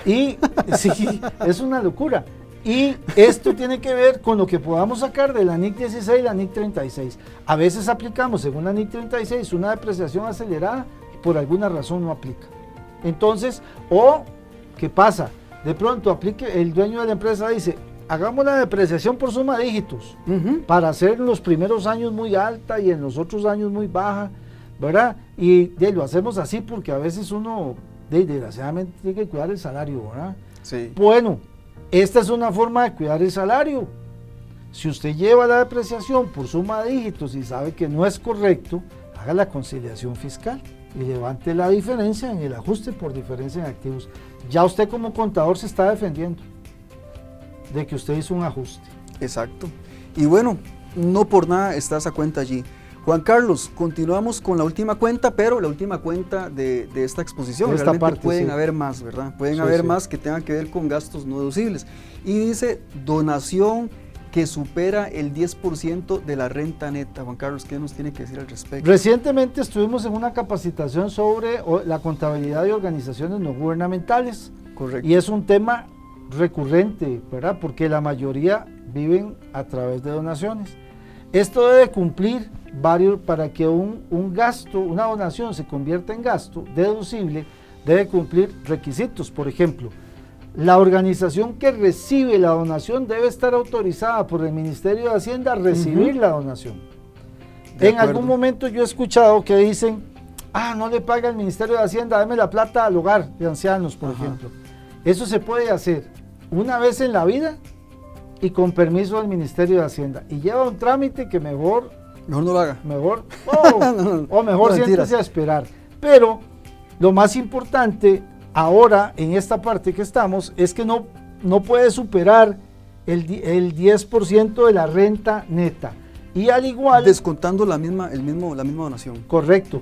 Y sí, es una locura. Y esto tiene que ver con lo que podamos sacar de la NIC 16 y la NIC 36. A veces aplicamos, según la NIC 36, una depreciación acelerada y por alguna razón no aplica. Entonces, ¿qué pasa? De pronto aplique, el dueño de la empresa dice, hagamos la depreciación por suma de dígitos, para hacer en los primeros años muy alta y en los otros años muy baja, ¿verdad? Y lo hacemos así porque a veces uno, desgraciadamente, tiene que cuidar el salario, ¿verdad? Sí. Bueno, esta es una forma de cuidar el salario. Si usted lleva la depreciación por suma de dígitos y sabe que no es correcto, haga la conciliación fiscal y levante la diferencia en el ajuste por diferencia en activos. Ya usted como contador se está defendiendo de que usted hizo un ajuste. Exacto. Y bueno, no por nada está esa cuenta allí. Juan Carlos, continuamos con la última cuenta, pero la última cuenta de esta exposición. De esta realmente parte, pueden sí. haber más, ¿verdad? Pueden haber más que tengan que ver con gastos no deducibles. Y dice donación que supera el 10% de la renta neta. Juan Carlos, ¿qué nos tiene que decir al respecto? Recientemente estuvimos en una capacitación sobre la contabilidad de organizaciones no gubernamentales. Correcto. Y es un tema recurrente, ¿verdad? Porque la mayoría viven a través de donaciones. Esto debe cumplir para que un gasto, una donación se convierta en gasto deducible, debe cumplir requisitos. Por ejemplo, la organización que recibe la donación debe estar autorizada por el Ministerio de Hacienda a recibir la donación. En algún momento yo he escuchado que dicen, no le paga el Ministerio de Hacienda, dame la plata al hogar de ancianos, por ejemplo. Eso se puede hacer una vez en la vida y con permiso del Ministerio de Hacienda. Y lleva un trámite que mejor no lo haga. Mejor siéntese a esperar. Pero lo más importante ahora en esta parte que estamos es que no puede superar el 10% de la renta neta. Y al igual... Descontando la misma donación. Correcto.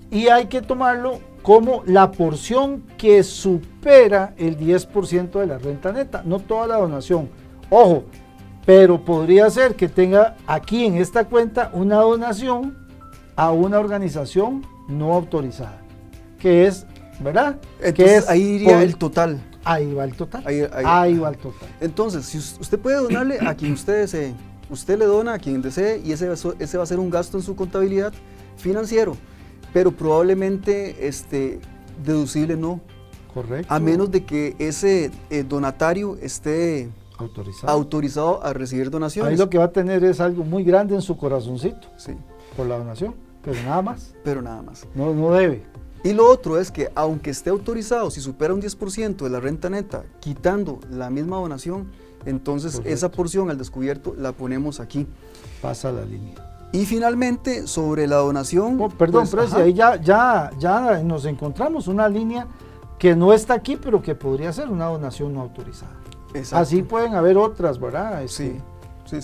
Y hay que tomarlo como la porción que supera el 10% de la renta neta, no toda la donación. Ojo, pero podría ser que tenga aquí en esta cuenta una donación a una organización no autorizada, que es, ¿verdad? Entonces, que es ahí iría el total. Ahí va el total. Ahí Va el total. Entonces, si usted puede donarle a quien usted desee, usted le dona a quien desee y ese va a ser un gasto en su contabilidad financiero, pero probablemente deducible no. Correcto. A menos de que ese donatario esté autorizado a recibir donaciones. Ahí lo que va a tener es algo muy grande en su corazoncito. Sí. Por la donación, pero nada más. No debe. Y lo otro es que aunque esté autorizado, si supera un 10% de la renta neta, quitando la misma donación, entonces correcto, esa porción al descubierto la ponemos aquí. Pasa la línea. Y finalmente, sobre la donación... perdón, pues, pero ahí ya nos encontramos una línea que no está aquí, pero que podría ser una donación no autorizada. Exacto. Así pueden haber otras, ¿verdad? Sí.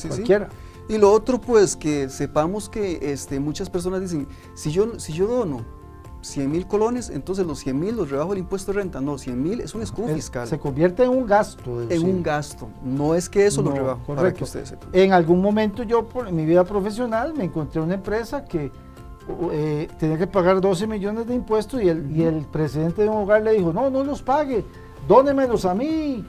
Cualquiera. Y lo otro, pues, que sepamos que muchas personas dicen, si yo dono 100,000 colones, entonces los 100,000 los rebajo el impuesto de renta. No, 100,000 es un escudo fiscal. Se convierte en un gasto. En un gasto. No es que eso lo rebajo. Correcto. Para que ustedes sepan. En algún momento yo, en mi vida profesional, me encontré una empresa que tenía que pagar 12 millones de impuestos y el presidente de un hogar le dijo, no los pague, dónemelos a mí.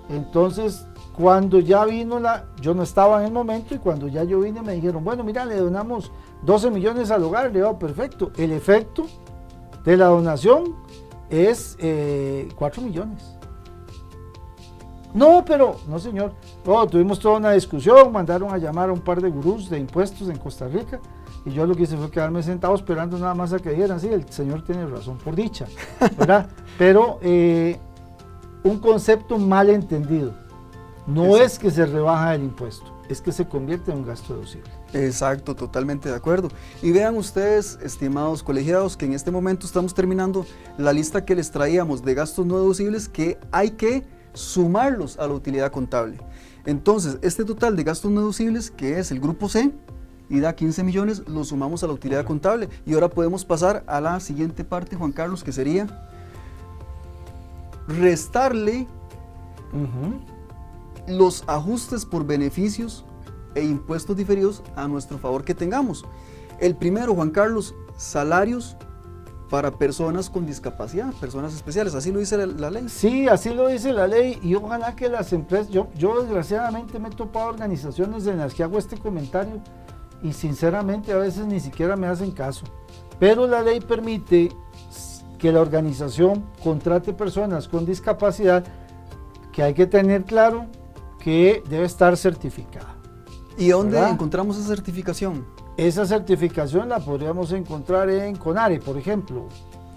Entonces, cuando ya vino yo no estaba en el momento, y cuando ya yo vine me dijeron, bueno, mira, le donamos 12 millones al hogar, le digo, perfecto. El efecto de la donación es 4 millones. No, señor. No, tuvimos toda una discusión, mandaron a llamar a un par de gurús de impuestos en Costa Rica, y yo lo que hice fue quedarme sentado esperando nada más a que dijeran, sí, el señor tiene razón, por dicha, ¿verdad? Pero un concepto mal entendido. No exacto, es que se rebaja el impuesto, es que se convierte en un gasto deducible. Exacto, totalmente de acuerdo. Y vean ustedes, estimados colegiados, que en este momento estamos terminando la lista que les traíamos de gastos no deducibles que hay que sumarlos a la utilidad contable. Entonces, este total de gastos no deducibles, que es el grupo C, y da 15 millones, lo sumamos a la utilidad contable. Y ahora podemos pasar a la siguiente parte, Juan Carlos, que sería restarle los ajustes por beneficios e impuestos diferidos a nuestro favor que tengamos. El primero, Juan Carlos, salarios para personas con discapacidad, personas especiales, ¿así lo dice la ley? Sí, así lo dice la ley, y ojalá que las empresas, yo desgraciadamente me he topado organizaciones en las que hago este comentario y sinceramente a veces ni siquiera me hacen caso, pero la ley permite que la organización contrate personas con discapacidad, que hay que tener claro que debe estar certificada. ¿Y dónde encontramos esa certificación? Esa certificación la podríamos encontrar en CONARE, por ejemplo.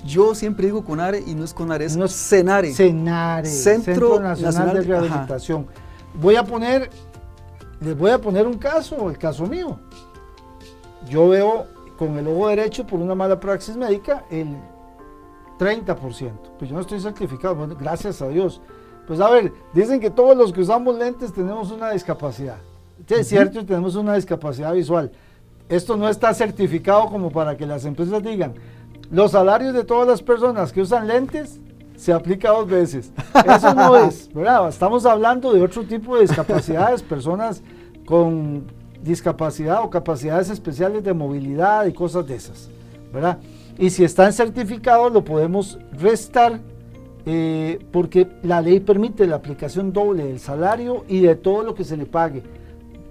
Yo siempre digo CONARE y no es CONARE, es CENARE. Centro Nacional de Rehabilitación. Les voy a poner un caso, el caso mío. Yo veo con el ojo derecho por una mala praxis médica el 30%. Pues yo no estoy certificado, bueno, gracias a Dios. Pues a ver, dicen que todos los que usamos lentes tenemos una discapacidad. Es cierto, tenemos una discapacidad visual. Esto no está certificado como para que las empresas digan, los salarios de todas las personas que usan lentes se aplica 2 veces. Eso no es, ¿verdad? Estamos hablando de otro tipo de discapacidades, personas con discapacidad o capacidades especiales de movilidad y cosas de esas, ¿verdad? Y si están certificados lo podemos restar porque la ley permite la aplicación doble del salario y de todo lo que se le pague.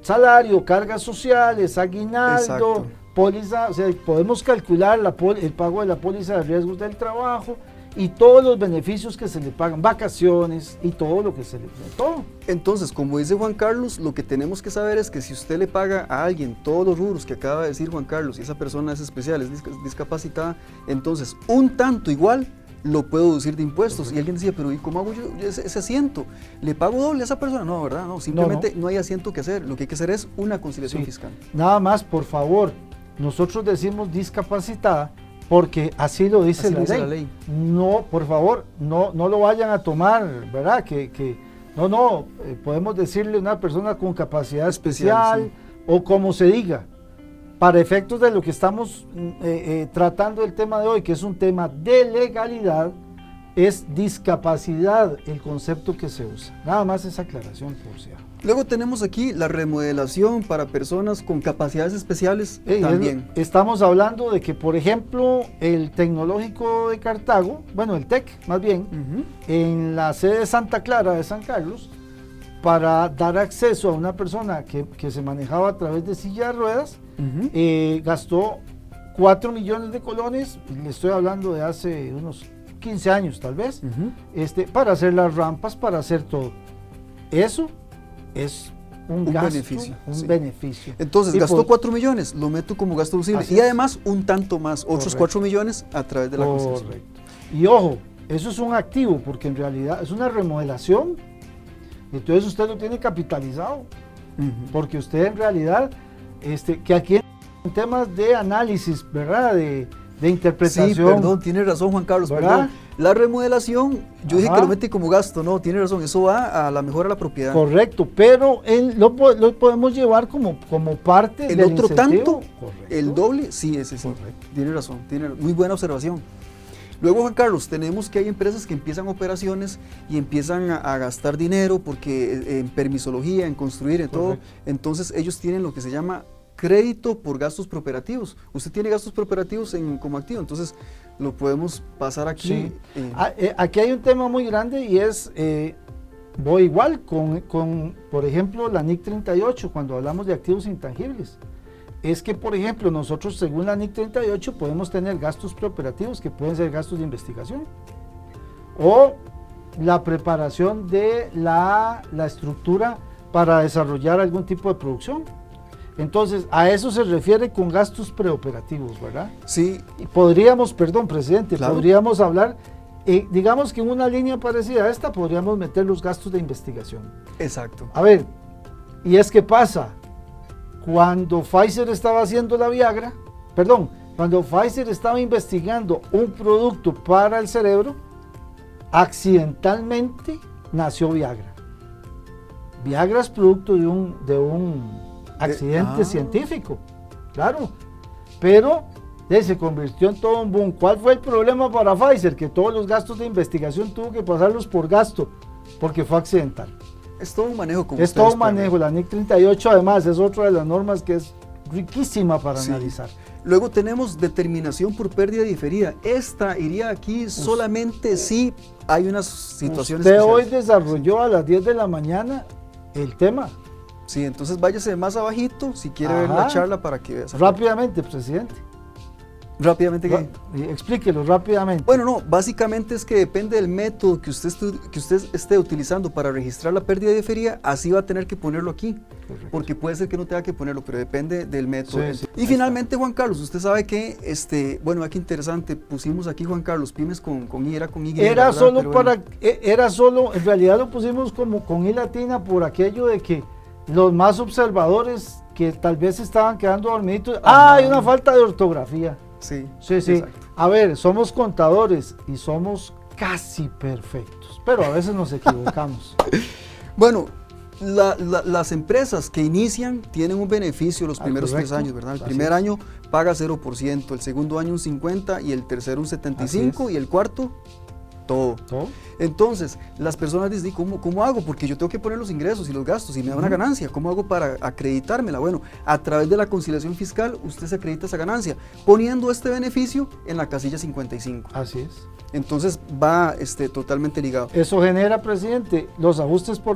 Salario, cargas sociales, aguinaldo, exacto, póliza, o sea, podemos calcular el pago de la póliza de riesgos del trabajo y todos los beneficios que se le pagan, vacaciones y todo lo que se le paga, todo. Entonces, como dice Juan Carlos, lo que tenemos que saber es que si usted le paga a alguien todos los rubros que acaba de decir Juan Carlos y esa persona es especial, es discapacitada, entonces un tanto igual lo puedo deducir de impuestos. Correcto. Y alguien decía, pero ¿y cómo hago yo ese asiento? ¿Le pago doble a esa persona? No, ¿verdad? No, simplemente no hay asiento que hacer. Lo que hay que hacer es una conciliación fiscal. Nada más, por favor, nosotros decimos discapacitada porque así lo dice, la ley. No, por favor, no lo vayan a tomar, ¿verdad? Que No, podemos decirle una persona con capacidad especial o como se diga, para efectos de lo que estamos tratando el tema de hoy, que es un tema de legalidad, es discapacidad el concepto que se usa. Nada más esa aclaración, por si. Luego tenemos aquí la remodelación para personas con capacidades especiales también. Estamos hablando de que, por ejemplo, el Tecnológico de Cartago, bueno, el TEC más bien, en la sede de Santa Clara de San Carlos, para dar acceso a una persona que se manejaba a través de silla de ruedas, gastó 4 millones de colones, le estoy hablando de hace unos 15 años tal vez, para hacer las rampas, para hacer todo. Eso es un gasto, beneficio. Beneficio. Entonces, gastó 4 millones, lo meto como gasto deducible. Y además, un tanto más, otros 4 millones a través de la concesión. Correcto. Y ojo, eso es un activo, porque en realidad es una remodelación. Entonces usted lo tiene capitalizado, porque usted en realidad, que aquí en temas de análisis, ¿verdad? De interpretación. Sí, perdón, tiene razón Juan Carlos, ¿verdad? Perdón. La remodelación, yo dije que lo mete como gasto, no, tiene razón, eso va a la mejora de la propiedad. Correcto, pero lo podemos llevar como parte el del otro incentivo. Tanto, el doble, sí, ese sí, tiene razón, muy buena observación. Luego, Juan Carlos, tenemos que hay empresas que empiezan operaciones y empiezan a gastar dinero porque en permisología, en construir, en todo, entonces ellos tienen lo que se llama crédito por gastos prooperativos. Usted tiene gastos prooperativos como activo, entonces lo podemos pasar aquí. Sí. Aquí hay un tema muy grande y es, voy igual con, por ejemplo, la NIC 38, cuando hablamos de activos intangibles. Es que, por ejemplo, nosotros según la NIC 38 podemos tener gastos preoperativos que pueden ser gastos de investigación o la preparación de la estructura para desarrollar algún tipo de producción. Entonces, a eso se refiere con gastos preoperativos, ¿verdad? Sí. Y podríamos, perdón, presidente, claro, podríamos hablar, digamos que en una línea parecida a esta podríamos meter los gastos de investigación. Exacto. A ver, y es que pasa, cuando Pfizer estaba haciendo la Viagra, cuando Pfizer estaba investigando un producto para el cerebro, accidentalmente nació Viagra. Viagra es producto de un accidente científico, claro, pero se convirtió en todo un boom. ¿Cuál fue el problema para Pfizer? Que todos los gastos de investigación tuvo que pasarlos por gasto, porque fue accidental. Es todo un manejo. Es todo un manejo. La NIC 38 además es otra de las normas que es riquísima para analizar. Luego tenemos determinación por pérdida diferida. Esta iría aquí solamente si hay unas situaciones Usted especiales. hoy desarrolló a las 10 de la mañana el tema. Sí, entonces váyase más abajito si quiere ver la charla para que vea. Rápidamente, presidente. Rápidamente, ¿qué? Explíquelo rápidamente. Bueno, no, básicamente es que depende del método que usted esté utilizando para registrar la pérdida diferida, así va a tener que ponerlo aquí. Correcto. Porque puede ser que no tenga que ponerlo, pero depende del método. Sí, y finalmente, Juan Carlos, usted sabe que, bueno, qué interesante, pusimos aquí Juan Carlos, pymes con I, era con Y. Era solo, en realidad lo pusimos como con I latina por aquello de que los más observadores que tal vez estaban quedando dormiditos, hay una falta de ortografía. Sí. Exacto. A ver, somos contadores y somos casi perfectos, pero a veces nos equivocamos. Bueno, las empresas que inician tienen un beneficio los primeros 3 años, ¿verdad? El primer año paga 0%, el segundo año un 50% y el tercero un 75% y el cuarto todo. Entonces, las personas dicen, ¿cómo hago? Porque yo tengo que poner los ingresos y los gastos y me da una ganancia. ¿Cómo hago para acreditármela? Bueno, a través de la conciliación fiscal, usted se acredita esa ganancia, poniendo este beneficio en la casilla 55. Así es. Entonces, va totalmente ligado. Eso genera, presidente,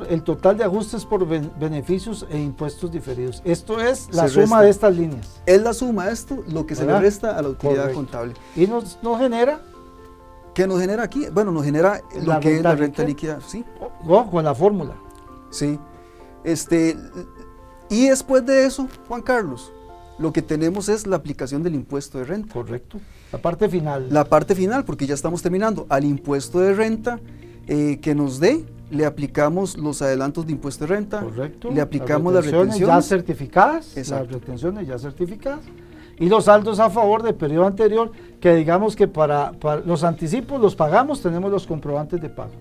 el total de ajustes por beneficios e impuestos diferidos. Esto es la suma de estas líneas. Es la suma de esto, lo que se le resta a la utilidad contable. Y nos genera... ¿Qué nos genera aquí? Bueno, nos genera lo que es la renta líquida, ¿sí? Con la fórmula. Sí. Y después de eso, Juan Carlos, lo que tenemos es la aplicación del impuesto de renta. Correcto. La parte final. La parte final, porque ya estamos terminando. Al impuesto de renta que nos dé, le aplicamos los adelantos de impuesto de renta. Correcto. Le aplicamos las retenciones ya certificadas. Exacto. Las retenciones ya certificadas. Y los saldos a favor del periodo anterior, que digamos que para los anticipos los pagamos, tenemos los comprobantes de pago.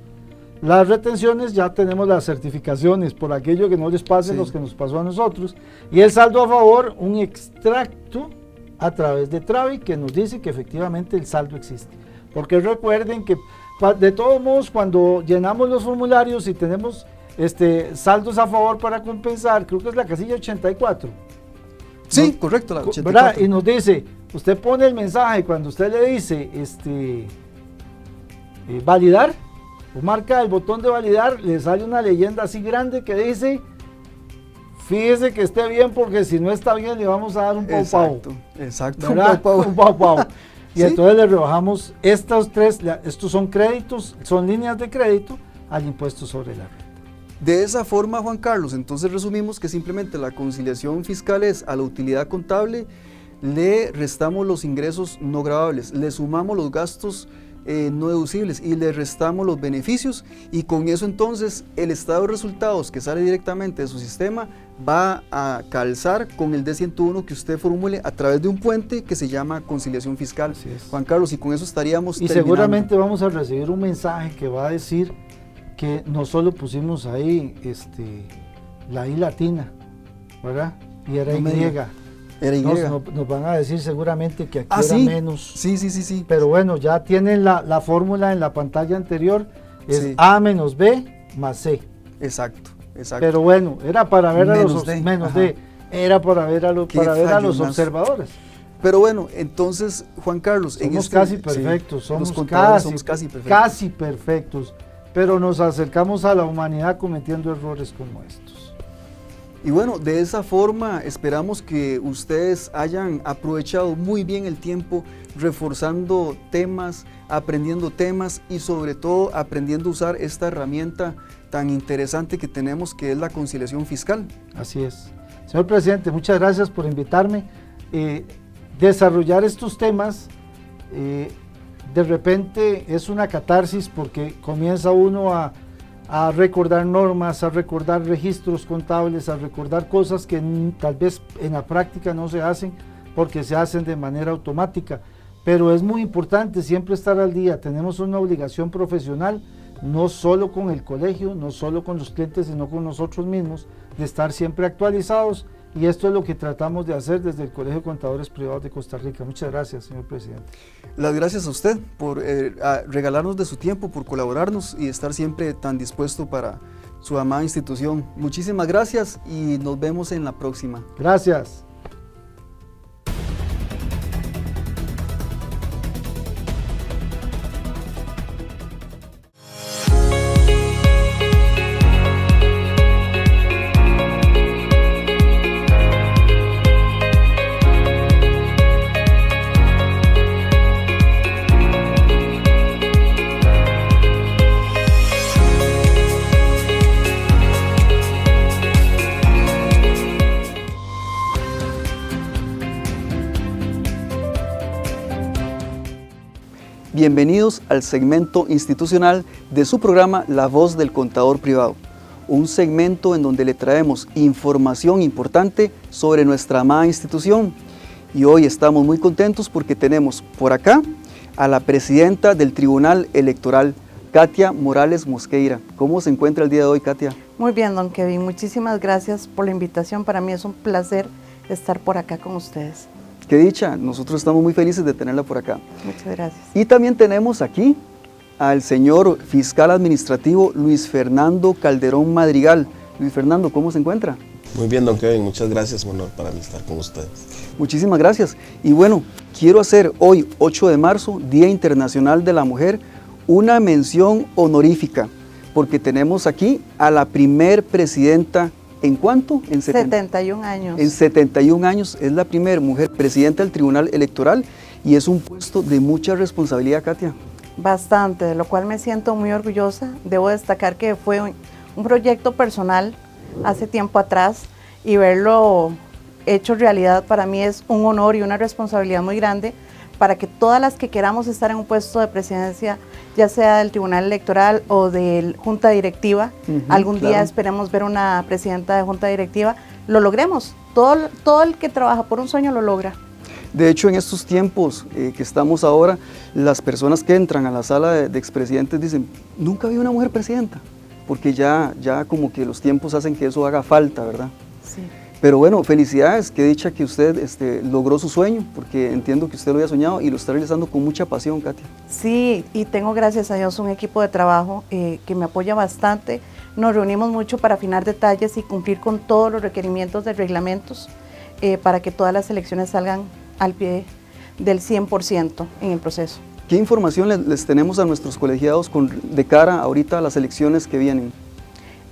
las retenciones, ya tenemos las certificaciones por aquello que no les pase Sí. los que nos pasó a nosotros, y el saldo a favor, un extracto a través de Travi que nos dice que efectivamente el saldo existe. Porque recuerden que de todos modos cuando llenamos los formularios y tenemos saldos a favor para compensar, creo que es la casilla 84. Sí, ¿no? correcto, la ¿Verdad? 84. Y nos dice, usted pone el mensaje, cuando usted le dice validar, o marca el botón de validar, le sale una leyenda así grande que dice, fíjese que esté bien, porque si no está bien le vamos a dar un pau pau. Exacto, ¿Verdad? Un pau pau. Y ¿Sí? entonces le rebajamos estos son créditos, son líneas de crédito al impuesto sobre la renta. De esa forma, Juan Carlos, entonces resumimos que simplemente la conciliación fiscal es a la utilidad contable, le restamos los ingresos no gravables, le sumamos los gastos no deducibles y le restamos los beneficios, y con eso entonces el estado de resultados que sale directamente de su sistema va a calzar con el D101 que usted formule a través de un puente que se llama conciliación fiscal. Así es. Juan Carlos, y con eso estaríamos Y terminando. seguramente vamos a recibir un mensaje que va a decir que no solo pusimos ahí la I latina, ¿verdad? Y era No me Y. diga. Era Y. Nos van a decir seguramente que aquí Ah, era sí. menos. Sí. Pero bueno, ya tienen la fórmula en la pantalla anterior, es Sí. A menos B más C. Exacto. Pero bueno, era para ver Menos D, menos ajá. D, era para ver a, Qué para ver a los fallo más. observadores. Pero bueno, entonces, Juan Carlos, Somos casi perfectos, sí, somos los contadores casi, somos casi perfectos. casi perfectos, pero nos acercamos a la humanidad cometiendo errores como estos. Y bueno, de esa forma esperamos que ustedes hayan aprovechado muy bien el tiempo reforzando temas, aprendiendo temas y sobre todo aprendiendo a usar esta herramienta tan interesante que tenemos, que es la conciliación fiscal. Así es. Señor presidente, muchas gracias por invitarme. Desarrollar estos temas de repente es una catarsis, porque comienza uno a recordar normas, a recordar registros contables, a recordar cosas que tal vez en la práctica no se hacen porque se hacen de manera automática, pero es muy importante siempre estar al día. Tenemos una obligación profesional, no solo con el colegio, no solo con los clientes, sino con nosotros mismos, de estar siempre actualizados, y esto es lo que tratamos de hacer desde el Colegio de Contadores Privados de Costa Rica. Muchas gracias, señor presidente. Las gracias a usted por regalarnos de su tiempo, por colaborarnos y estar siempre tan dispuesto para su amada institución. Muchísimas gracias y nos vemos en la próxima. Gracias. Bienvenidos al segmento institucional de su programa La Voz del Contador Privado, un segmento en donde le traemos información importante sobre nuestra amada institución. Y hoy estamos muy contentos porque tenemos por acá a la presidenta del Tribunal Electoral, Katia Morales Mosqueira. ¿Cómo se encuentra el día de hoy, Katia? Muy bien, don Kevin, muchísimas gracias por la invitación. Para mí es un placer estar por acá con ustedes. Qué dicha, nosotros estamos muy felices de tenerla por acá. Muchas gracias. Y también tenemos aquí al señor fiscal administrativo Luis Fernando Calderón Madrigal. Luis Fernando, ¿cómo se encuentra? Muy bien, don Kevin, muchas gracias, un honor para mí estar con ustedes. Muchísimas gracias. Y bueno, quiero hacer hoy, 8 de marzo, Día Internacional de la Mujer, una mención honorífica, porque tenemos aquí a la primer presidenta. ¿En cuánto? En 71 años. En 71 años es la primera mujer presidenta del Tribunal Electoral y es un puesto de mucha responsabilidad, Katia. Bastante, de lo cual me siento muy orgullosa. Debo destacar que fue un proyecto personal hace tiempo atrás, y verlo hecho realidad para mí es un honor y una responsabilidad muy grande, para que todas las que queramos estar en un puesto de presidencia, ya sea del Tribunal Electoral o de Junta Directiva, algún día esperemos ver una presidenta de Junta Directiva, lo logremos. Todo el que trabaja por un sueño lo logra. De hecho, en estos tiempos que estamos ahora, las personas que entran a la sala de expresidentes dicen, nunca vi una mujer presidenta, porque ya como que los tiempos hacen que eso haga falta, ¿verdad? Sí. Pero bueno, felicidades, qué dicha que usted logró su sueño, porque entiendo que usted lo había soñado y lo está realizando con mucha pasión, Katia. Sí, y tengo, gracias a Dios, un equipo de trabajo que me apoya bastante. Nos reunimos mucho para afinar detalles y cumplir con todos los requerimientos de reglamentos para que todas las elecciones salgan al pie del 100% en el proceso. ¿Qué información les tenemos a nuestros colegiados de cara ahorita a las elecciones que vienen?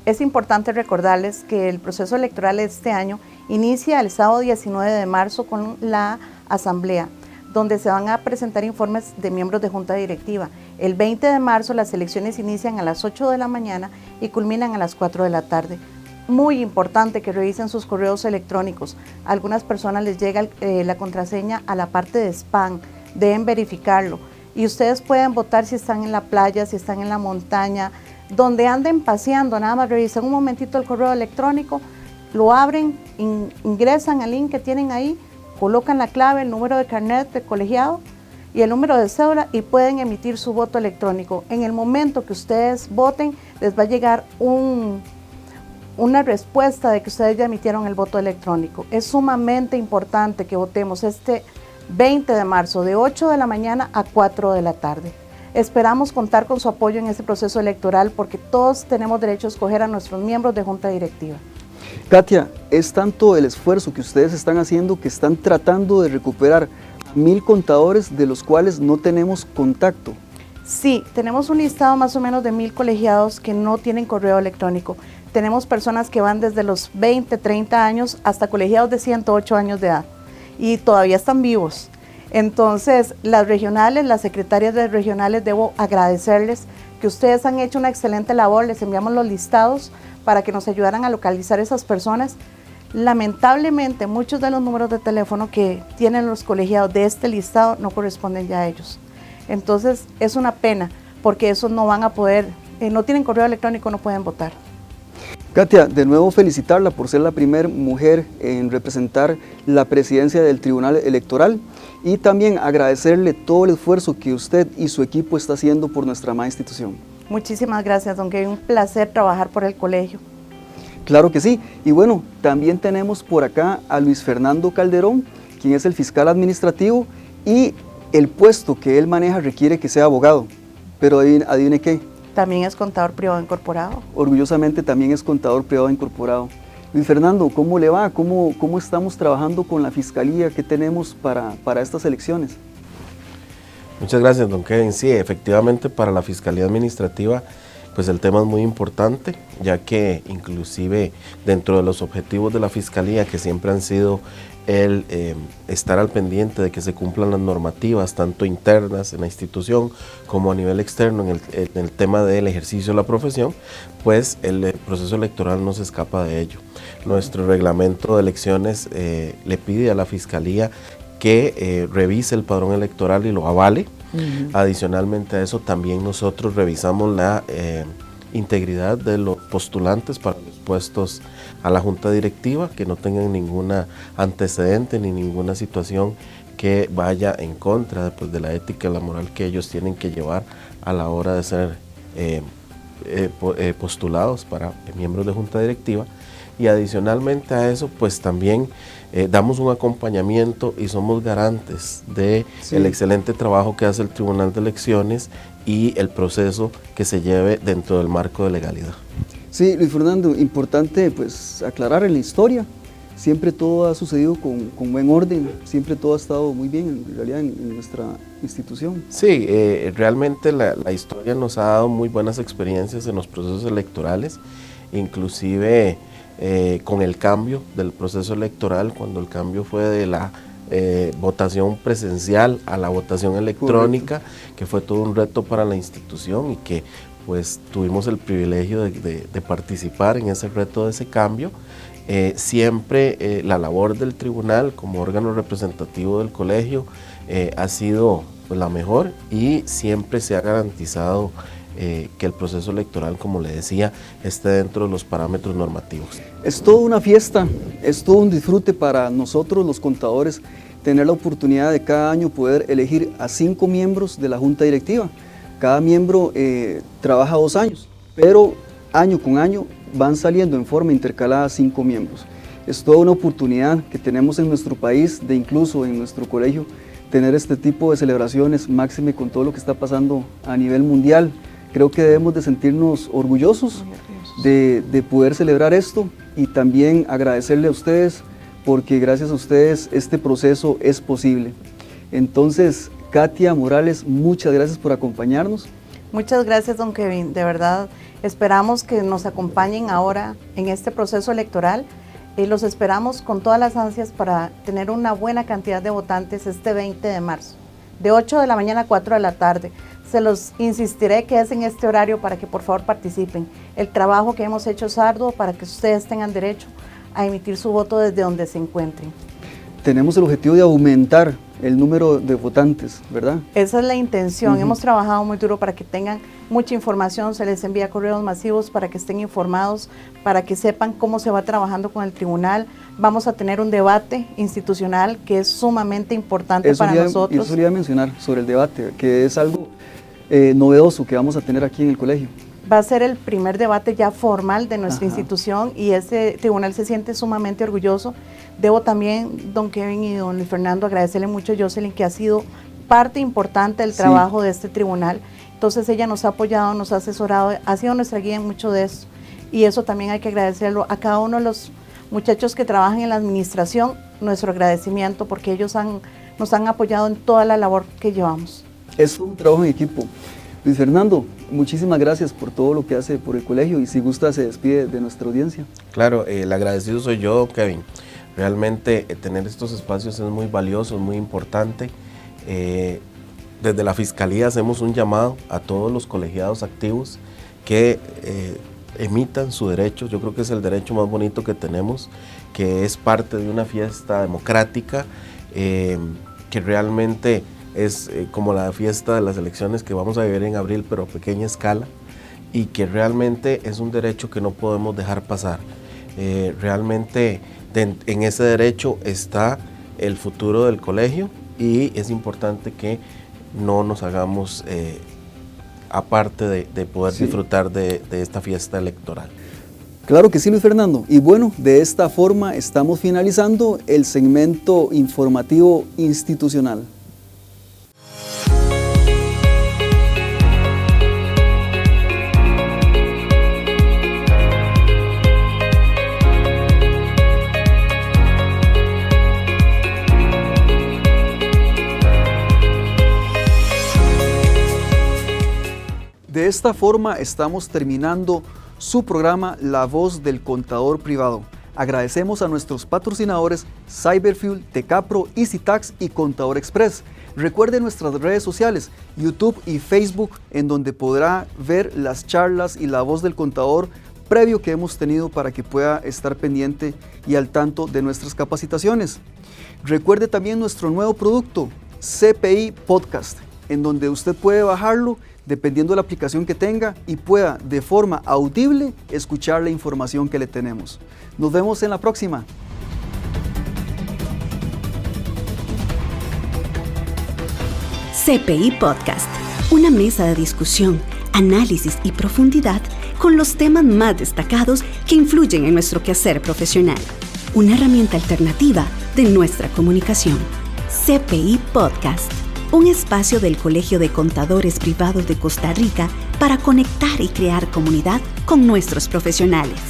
Es importante recordarles que el proceso electoral de este año inicia el sábado 19 de marzo con la asamblea, donde se van a presentar informes de miembros de junta directiva. El 20 de marzo las elecciones inician a las 8 de la mañana y culminan a las 4 de la tarde. Muy importante que revisen sus correos electrónicos. A algunas personas les llega la contraseña a la parte de spam, deben verificarlo. Y ustedes pueden votar si están en la playa, si están en la montaña, donde anden paseando, nada más revisen un momentito el correo electrónico, lo abren, ingresan al link que tienen ahí, colocan la clave, el número de carnet de colegiado y el número de cédula y pueden emitir su voto electrónico. En el momento que ustedes voten, les va a llegar una respuesta de que ustedes ya emitieron el voto electrónico. Es sumamente importante que votemos este 20 de marzo de 8 de la mañana a 4 de la tarde. Esperamos contar con su apoyo en este proceso electoral porque todos tenemos derecho a escoger a nuestros miembros de junta directiva. Katia, es tanto el esfuerzo que ustedes están haciendo que están tratando de recuperar 1000 contadores de los cuales no tenemos contacto. Sí, tenemos un listado más o menos de 1000 colegiados que no tienen correo electrónico. Tenemos personas que van desde los 20, 30 años hasta colegiados de 108 años de edad y todavía están vivos. Entonces, las regionales, las secretarias de regionales, debo agradecerles que ustedes han hecho una excelente labor, les enviamos los listados para que nos ayudaran a localizar esas personas. Lamentablemente, muchos de los números de teléfono que tienen los colegiados de este listado no corresponden ya a ellos. Entonces, es una pena, porque esos no van a poder, no tienen correo electrónico, no pueden votar. Katia, de nuevo felicitarla por ser la primera mujer en representar la presidencia del Tribunal Electoral y también agradecerle todo el esfuerzo que usted y su equipo está haciendo por nuestra amada institución. Muchísimas gracias, don Kevin, un placer trabajar por el colegio. Claro que sí, y bueno, también tenemos por acá a Luis Fernando Calderón, quien es el fiscal administrativo y el puesto que él maneja requiere que sea abogado, pero adivine qué. También es contador privado incorporado. Orgullosamente también es contador privado incorporado. Luis Fernando, ¿cómo le va? ¿Cómo estamos trabajando con la fiscalía que tenemos para estas elecciones? Muchas gracias, don Kevin. Sí, efectivamente para la Fiscalía Administrativa, pues el tema es muy importante, ya que inclusive dentro de los objetivos de la Fiscalía, que siempre han sido el estar al pendiente de que se cumplan las normativas, tanto internas en la institución como a nivel externo en el tema del ejercicio de la profesión, pues el proceso electoral no se escapa de ello. Nuestro reglamento de elecciones le pide a la Fiscalía que revise el padrón electoral y lo avale. Adicionalmente a eso, también nosotros revisamos la integridad de los postulantes para los puestos a la junta directiva, que no tengan ningún antecedente ni ninguna situación que vaya en contra pues, de la ética y la moral que ellos tienen que llevar a la hora de ser postulados para miembros de junta directiva. Y adicionalmente a eso, pues también damos un acompañamiento y somos garantes de el excelente trabajo que hace el Tribunal de Elecciones y el proceso que se lleve dentro del marco de legalidad. Sí, Luis Fernando, importante pues aclarar en la historia, siempre todo ha sucedido con buen orden, siempre todo ha estado muy bien en realidad en nuestra institución. Sí, realmente la historia nos ha dado muy buenas experiencias en los procesos electorales, inclusive con el cambio del proceso electoral, cuando el cambio fue de la votación presencial a la votación electrónica. Correcto. Que fue todo un reto para la institución y que pues tuvimos el privilegio de participar en ese reto de ese cambio. Siempre la labor del tribunal como órgano representativo del colegio ha sido pues, la mejor y siempre se ha garantizado que el proceso electoral, como le decía, esté dentro de los parámetros normativos. Es toda una fiesta, es todo un disfrute para nosotros los contadores tener la oportunidad de cada año poder elegir a 5 miembros de la Junta Directiva. Cada miembro trabaja 2 años, pero año con año van saliendo en forma intercalada 5 miembros. Es toda una oportunidad que tenemos en nuestro país, de incluso en nuestro colegio, tener este tipo de celebraciones, máxime con todo lo que está pasando a nivel mundial. Creo que debemos de sentirnos orgullosos de poder celebrar esto y también agradecerle a ustedes, porque gracias a ustedes este proceso es posible. Entonces, Katia Morales, muchas gracias por acompañarnos. Muchas gracias, don Kevin. De verdad, esperamos que nos acompañen ahora en este proceso electoral. Los esperamos con todas las ansias para tener una buena cantidad de votantes este 20 de marzo, de 8 de la mañana a 4 de la tarde. Se los insistiré que es en este horario para que por favor participen. El trabajo que hemos hecho es arduo para que ustedes tengan derecho a emitir su voto desde donde se encuentren. Tenemos el objetivo de aumentar el número de votantes, ¿verdad? Esa es la intención. Hemos trabajado muy duro para que tengan mucha información, se les envía correos masivos para que estén informados, para que sepan cómo se va trabajando con el tribunal. Vamos a tener un debate institucional que es sumamente importante para nosotros. Eso quería mencionar sobre el debate, que es algo novedoso que vamos a tener aquí en el colegio. Va a ser el primer debate ya formal de nuestra institución y ese tribunal se siente sumamente orgulloso. Debo también, don Kevin y don Luis Fernando, agradecerle mucho a Jocelyn, que ha sido parte importante del trabajo de este tribunal. Entonces ella nos ha apoyado, nos ha asesorado, ha sido nuestra guía en mucho de eso. Y eso también hay que agradecerlo a cada uno de los muchachos que trabajan en la administración, nuestro agradecimiento, porque ellos nos han apoyado en toda la labor que llevamos. Es un trabajo en equipo. Luis Fernando, muchísimas gracias por todo lo que hace por el colegio y si gusta se despide de nuestra audiencia. Claro, el agradecido soy yo, Kevin. Realmente tener estos espacios es muy valioso, muy importante. Desde la Fiscalía hacemos un llamado a todos los colegiados activos que emitan su derecho. Yo creo que es el derecho más bonito que tenemos, que es parte de una fiesta democrática, que realmente es como la fiesta de las elecciones que vamos a vivir en abril, pero a pequeña escala, y que realmente es un derecho que no podemos dejar pasar. Realmente en ese derecho está el futuro del colegio y es importante que no nos hagamos aparte de poder disfrutar de esta fiesta electoral. Claro que sí, Luis Fernando. Y bueno, de esta forma estamos finalizando el segmento informativo institucional. De esta forma estamos terminando su programa La Voz del Contador Privado. Agradecemos a nuestros patrocinadores Cyberfuel, Tecapro, EasyTax y Contador Express. Recuerde nuestras redes sociales, YouTube y Facebook, en donde podrá ver las charlas y la voz del contador previo que hemos tenido para que pueda estar pendiente y al tanto de nuestras capacitaciones. Recuerde también nuestro nuevo producto, CPI Podcast, en donde usted puede bajarlo dependiendo de la aplicación que tenga y pueda de forma audible escuchar la información que le tenemos. Nos vemos en la próxima. CPI Podcast, una mesa de discusión, análisis y profundidad con los temas más destacados que influyen en nuestro quehacer profesional. Una herramienta alternativa de nuestra comunicación. CPI Podcast, un espacio del Colegio de Contadores Privados de Costa Rica para conectar y crear comunidad con nuestros profesionales.